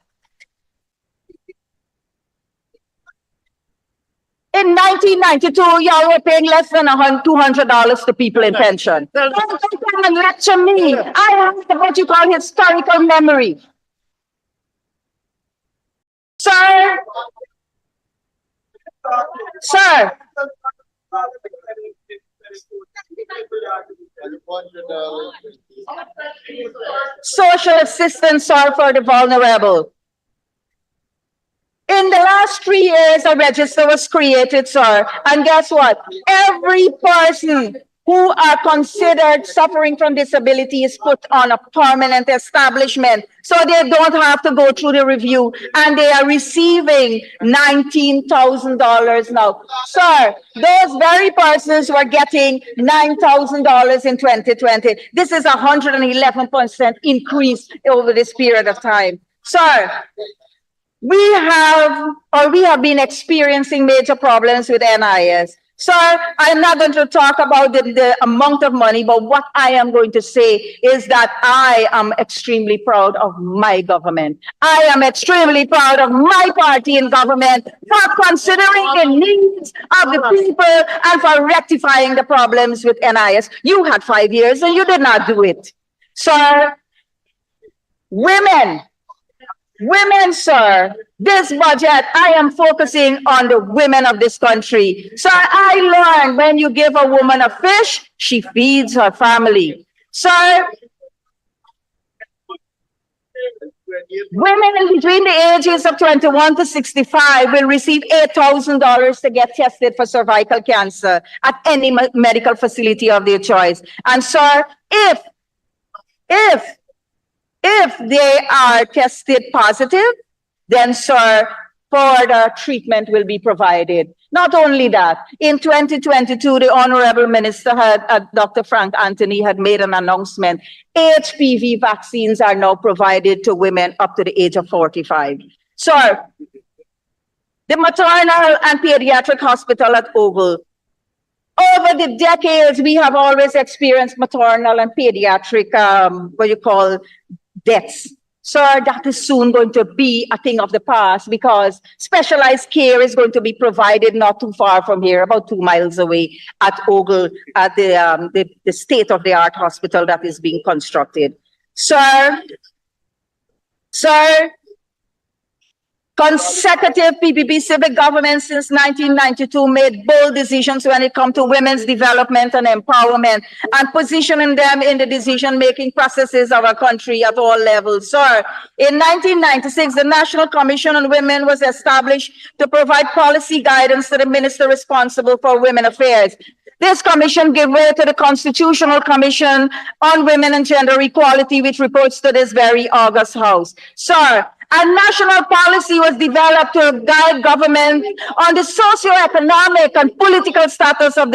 In 1992, y'all were paying less than $200 to people in pension. Don't come and lecture me. I have what you call historical memory. Sir, social assistance are for the vulnerable. In the last 3 years, a register was created, sir. And guess what? Every person who are considered suffering from disability is put on a permanent establishment, so they don't have to go through the review, and they are receiving $19,000 now. Sir, those very persons were getting $9,000 in 2020. This is 111% increase over this period of time. Sir, we have been experiencing major problems with NIS. Sir, I'm not going to talk about the amount of money, but what I am going to say is that I am extremely proud of my government. I am extremely proud of my party in government for considering the needs of the people and for rectifying the problems with NIS. You had 5 years and you did not do it. Sir, women, sir, this budget, I am focusing on the women of this country. Sir, I learned when you give a woman a fish, she feeds her family. Sir, women between the ages of 21 to 65 will receive $8,000 to get tested for cervical cancer at any medical facility of their choice. And sir, if they are tested positive, then, sir, further treatment will be provided. Not only that, in 2022, the Honorable Minister, Dr. Frank Anthony, had made an announcement. HPV vaccines are now provided to women up to the age of 45. Sir, the maternal and pediatric hospital at Ogle, over the decades, we have always experienced maternal and pediatric, deaths. Sir, that is soon going to be a thing of the past, because specialized care is going to be provided not too far from here, about 2 miles away at Ogle, at the state-of-the-art hospital that is being constructed. Sir, consecutive PPP civic governments since 1992 made bold decisions when it comes to women's development and empowerment, and positioning them in the decision-making processes of our country at all levels. Sir, in 1996, the National Commission on Women was established to provide policy guidance to the minister responsible for women affairs. This commission gave way to the Constitutional Commission on Women and Gender Equality, which reports to this very august House. Sir, a national policy was developed to guide government on the socio-economic and political status of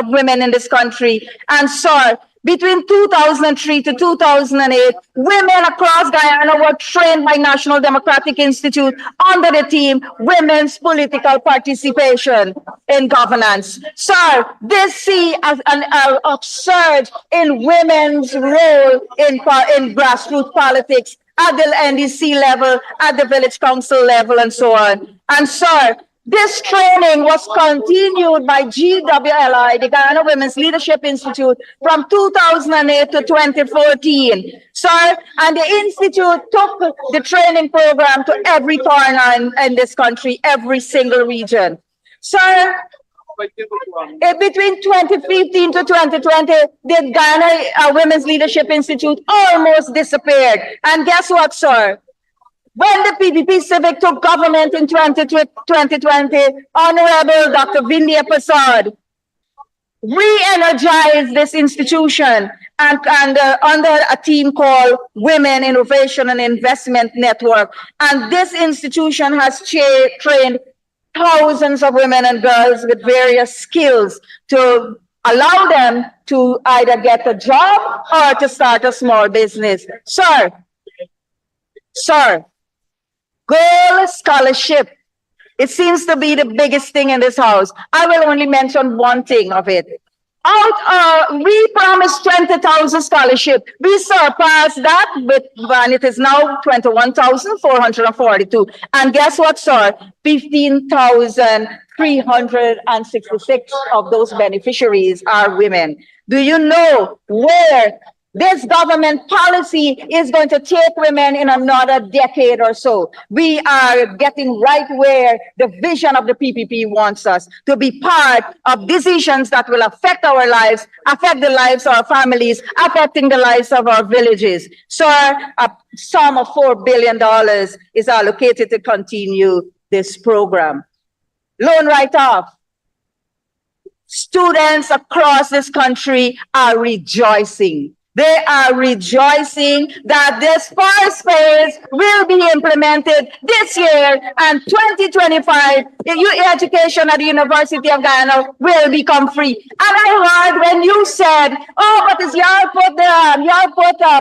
women in this country. And sir, between 2003 to 2008, women across Guyana were trained by National Democratic Institute under the theme Women's Political Participation in Governance. Sir, this see as an upsurge in women's role in grassroots politics at the NDC level, at the village council level, and so on. And sir, this training was continued by GWLI, the Guyana Women's Leadership Institute, from 2008 to 2014. Sir, and the Institute took the training program to every corner in this country, every single region. Sir, between 2015 to 2020, the Ghana Women's Leadership Institute almost disappeared. And guess what, sir? When the PPP Civic took government in 2020, Honorable Dr. Vindia Prasad re-energize this institution and under a team called Women Innovation and Investment Network. And this institution has trained thousands of women and girls with various skills to allow them to either get a job or to start a small business. Sir, girl scholarship. It seems to be the biggest thing in this house. I will only mention one thing of it. We promised 20,000 scholarship. We surpassed that and it is now 21,442. And guess what, sir? 15,366 of those beneficiaries are women. Do you know where this government policy is going to take women in another decade or so? We are getting right where the vision of the PPP wants us to be part of decisions that will affect our lives, affect the lives of our families, affecting the lives of our villages. So a sum of $4 billion is allocated to continue this program. Loan write-off. Students across this country are rejoicing. They are rejoicing that this first phase will be implemented this year, and 2025, education at the University of Guyana will become free. And I heard when you said, oh, but is y'all put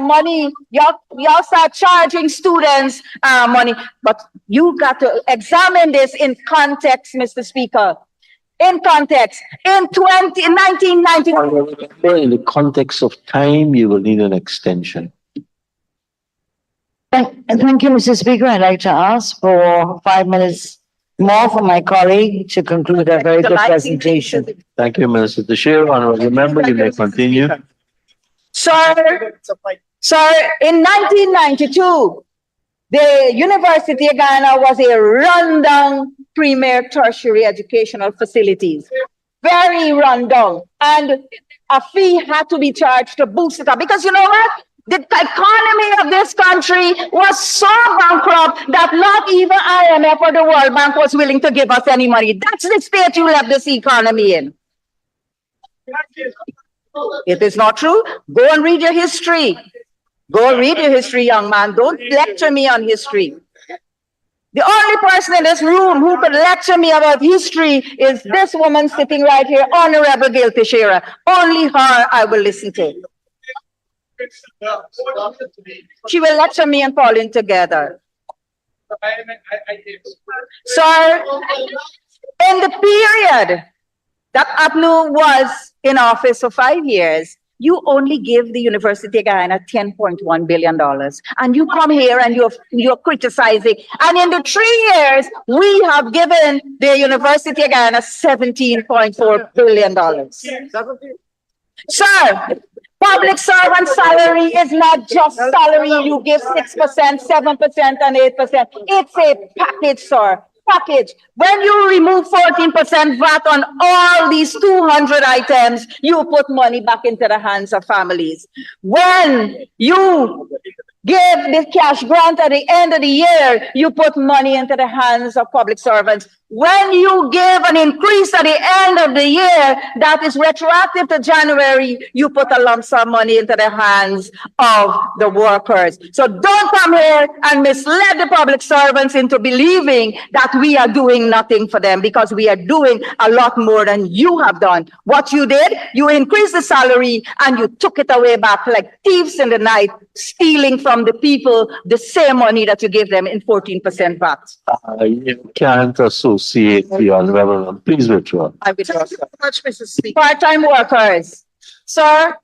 money, y'all start charging students money. But you got to examine this in context, Mr. Speaker. In context, in 1990. In the context of time, you will need an extension. Thank you, Mr. Speaker. I'd like to ask for 5 minutes more from my colleague to conclude a very good presentation. Thank you, Minister Tashir. Honorable member, you may continue. Sir, in 1992, the University of Guyana was a rundown premier tertiary educational facilities. Very rundown. And a fee had to be charged to boost it up. Because you know what? The economy of this country was so bankrupt that not even IMF or the World Bank was willing to give us any money. That's the state you left this economy in. It is not true. Go and read your history. Go read your history, young man. Don't lecture me on history. The only person in this room who could lecture me about history is this woman sitting right here, Honorable Gail Teixeira. Only her I will listen to. She will lecture me and Pauline together. Sir, in the period that APNU was in office for 5 years, you only give the University of Guyana $10.1 billion. And you come here and you're criticizing. And in the 3 years, we have given the University of Guyana $17.4 billion. Sir, public servant salary is not just salary. You give 6%, 7%, and 8%. It's a package, sir. Package. When you remove 14% VAT on all these 200 items, you put money back into the hands of families. When you give the cash grant at the end of the year, you put money into the hands of public servants. When you give an increase at the end of the year that is retroactive to January, you put a lump sum money into the hands of the workers. So don't come here and mislead the public servants into believing that we are doing nothing for them, because we are doing a lot more than you have done. What you did, you increased the salary and you took it away back like thieves in the night, stealing from the people the same money that you gave them in 14% VAT. You can't associate the honorable. Please withdraw. I withdraw. Part-time workers. Sir,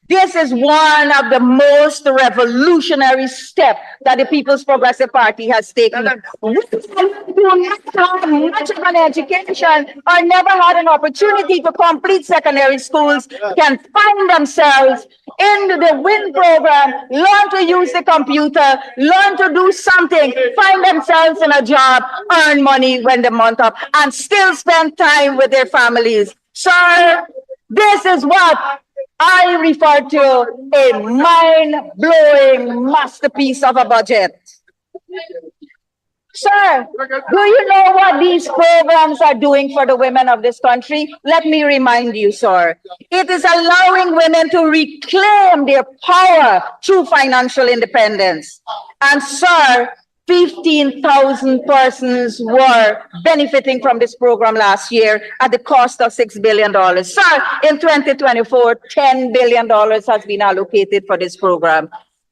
this is one of the most revolutionary steps that the People's Progressive Party has taken. We do not have much of an education or never had an opportunity to complete secondary schools, can find themselves in the WIN program, learn to use the computer, learn to do something, find themselves in a job, earn money when the month up, and still spend time with their families. Sir, this is what I refer to a mind-blowing masterpiece of a budget. Sir, do you know what these programs are doing for the women of this country? Let me remind you, sir. It is allowing women to reclaim their power through financial independence. And sir, 15,000 persons were benefiting from this program last year at the cost of $6 billion. Sir, in 2024, $10 billion has been allocated for this program.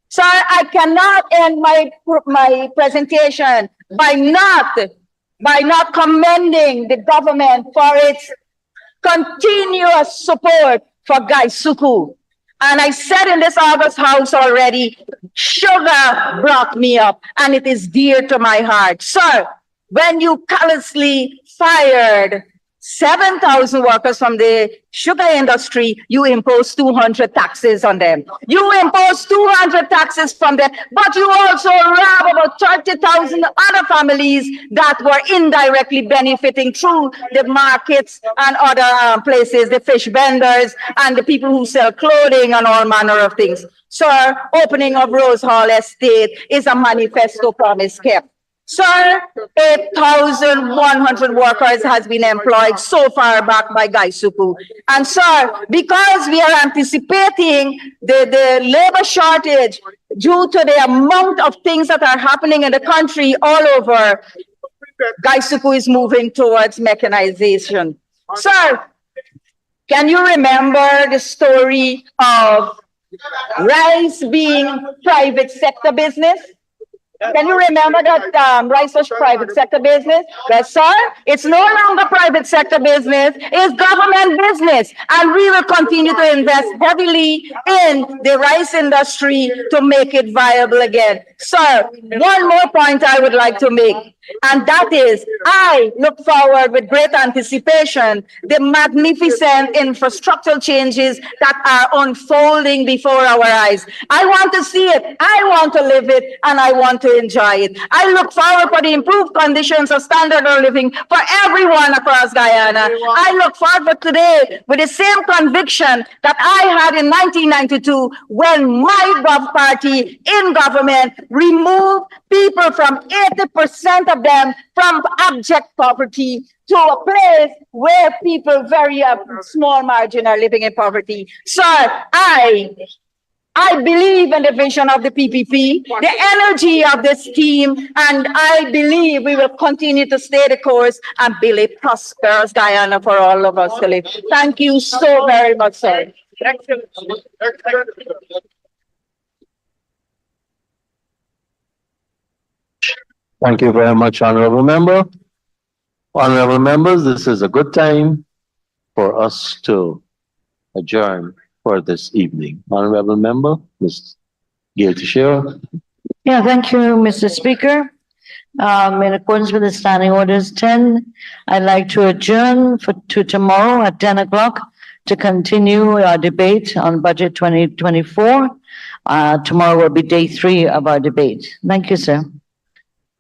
Sir, I cannot end my presentation by not commending the government for its continuous support for Gaisuku. And I said in this August House already, sugar brought me up, and it is dear to my heart. Sir, when you callously fired 7,000 workers from the sugar industry, you imposed 200 taxes on them. You imposed 200 taxes from them, but you also robbed about 30,000 other families that were indirectly benefiting through the markets and other places, the fish vendors and the people who sell clothing and all manner of things. Sir, opening of Rose Hall Estate is a manifesto promise kept. Sir, 8,100 workers has been employed so far back by Gaisuku. And sir, because we are anticipating the labor shortage due to the amount of things that are happening in the country all over, Gaisuku is moving towards mechanization. Sir, can you remember the story of rice being private sector business? Can you remember that rice was private sector business? Well, sir, it's no longer private sector business, it's government business. And we will continue to invest heavily in the rice industry to make it viable again. Sir, one more point I would like to make, and that is, I look forward with great anticipation the magnificent infrastructural changes that are unfolding before our eyes. I want to see it, I want to live it, and I want to enjoy it. I look forward for the improved conditions of standard of living for everyone across Guyana. I look forward for today with the same conviction that I had in 1992 when my party in government removed people from 80% of them from abject poverty to a place where people very small margin are living in poverty. Sir, I believe in the vision of the PPP, the energy of this team, and I believe we will continue to stay the course and build a prosperous Guyana for all of us to live. Thank you so very much, sir. Thank you very much, Honorable Member. Honorable members, this is a good time for us to adjourn for this evening. Honorable Member, Ms. Gail Teixeira. Yeah, thank you, Mr. Speaker. In accordance with the standing orders 10, I'd like to adjourn to tomorrow at 10 o'clock to continue our debate on budget 2024. Tomorrow will be day 3 of our debate. Thank you, sir.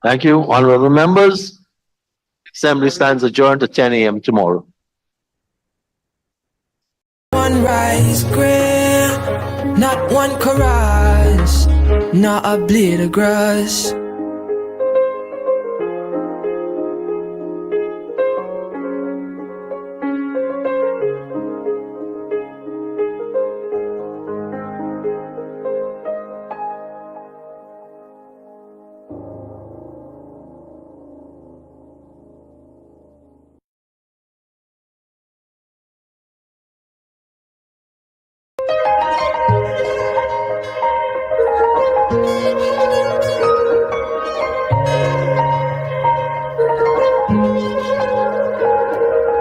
Thank you, honorable members. Assembly stands adjourned at 10 a.m. tomorrow. One rice grain, not one chorus, not a blade of grass.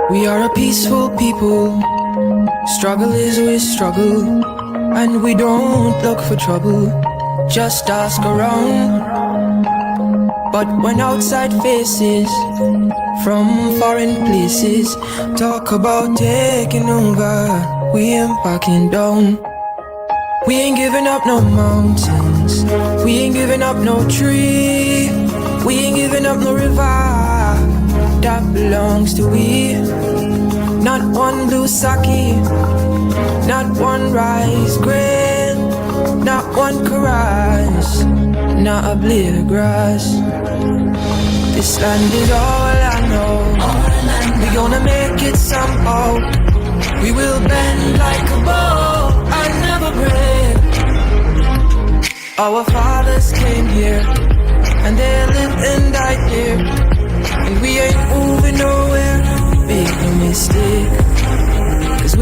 We are a peaceful people, struggle is we struggle, and we don't look for trouble, just ask around. But when outside faces from foreign places talk about taking over, we ain't backing down. We ain't giving up no mountains, we ain't giving up no tree, we ain't giving up no river that belongs to we. Not one blue sake, not one rice grain, not one chorus, not a blade of grass. This land is all I know. We gonna make it somehow. We will bend like a bow and never break. Our fathers came here and they lived and died here, and we ain't moving on.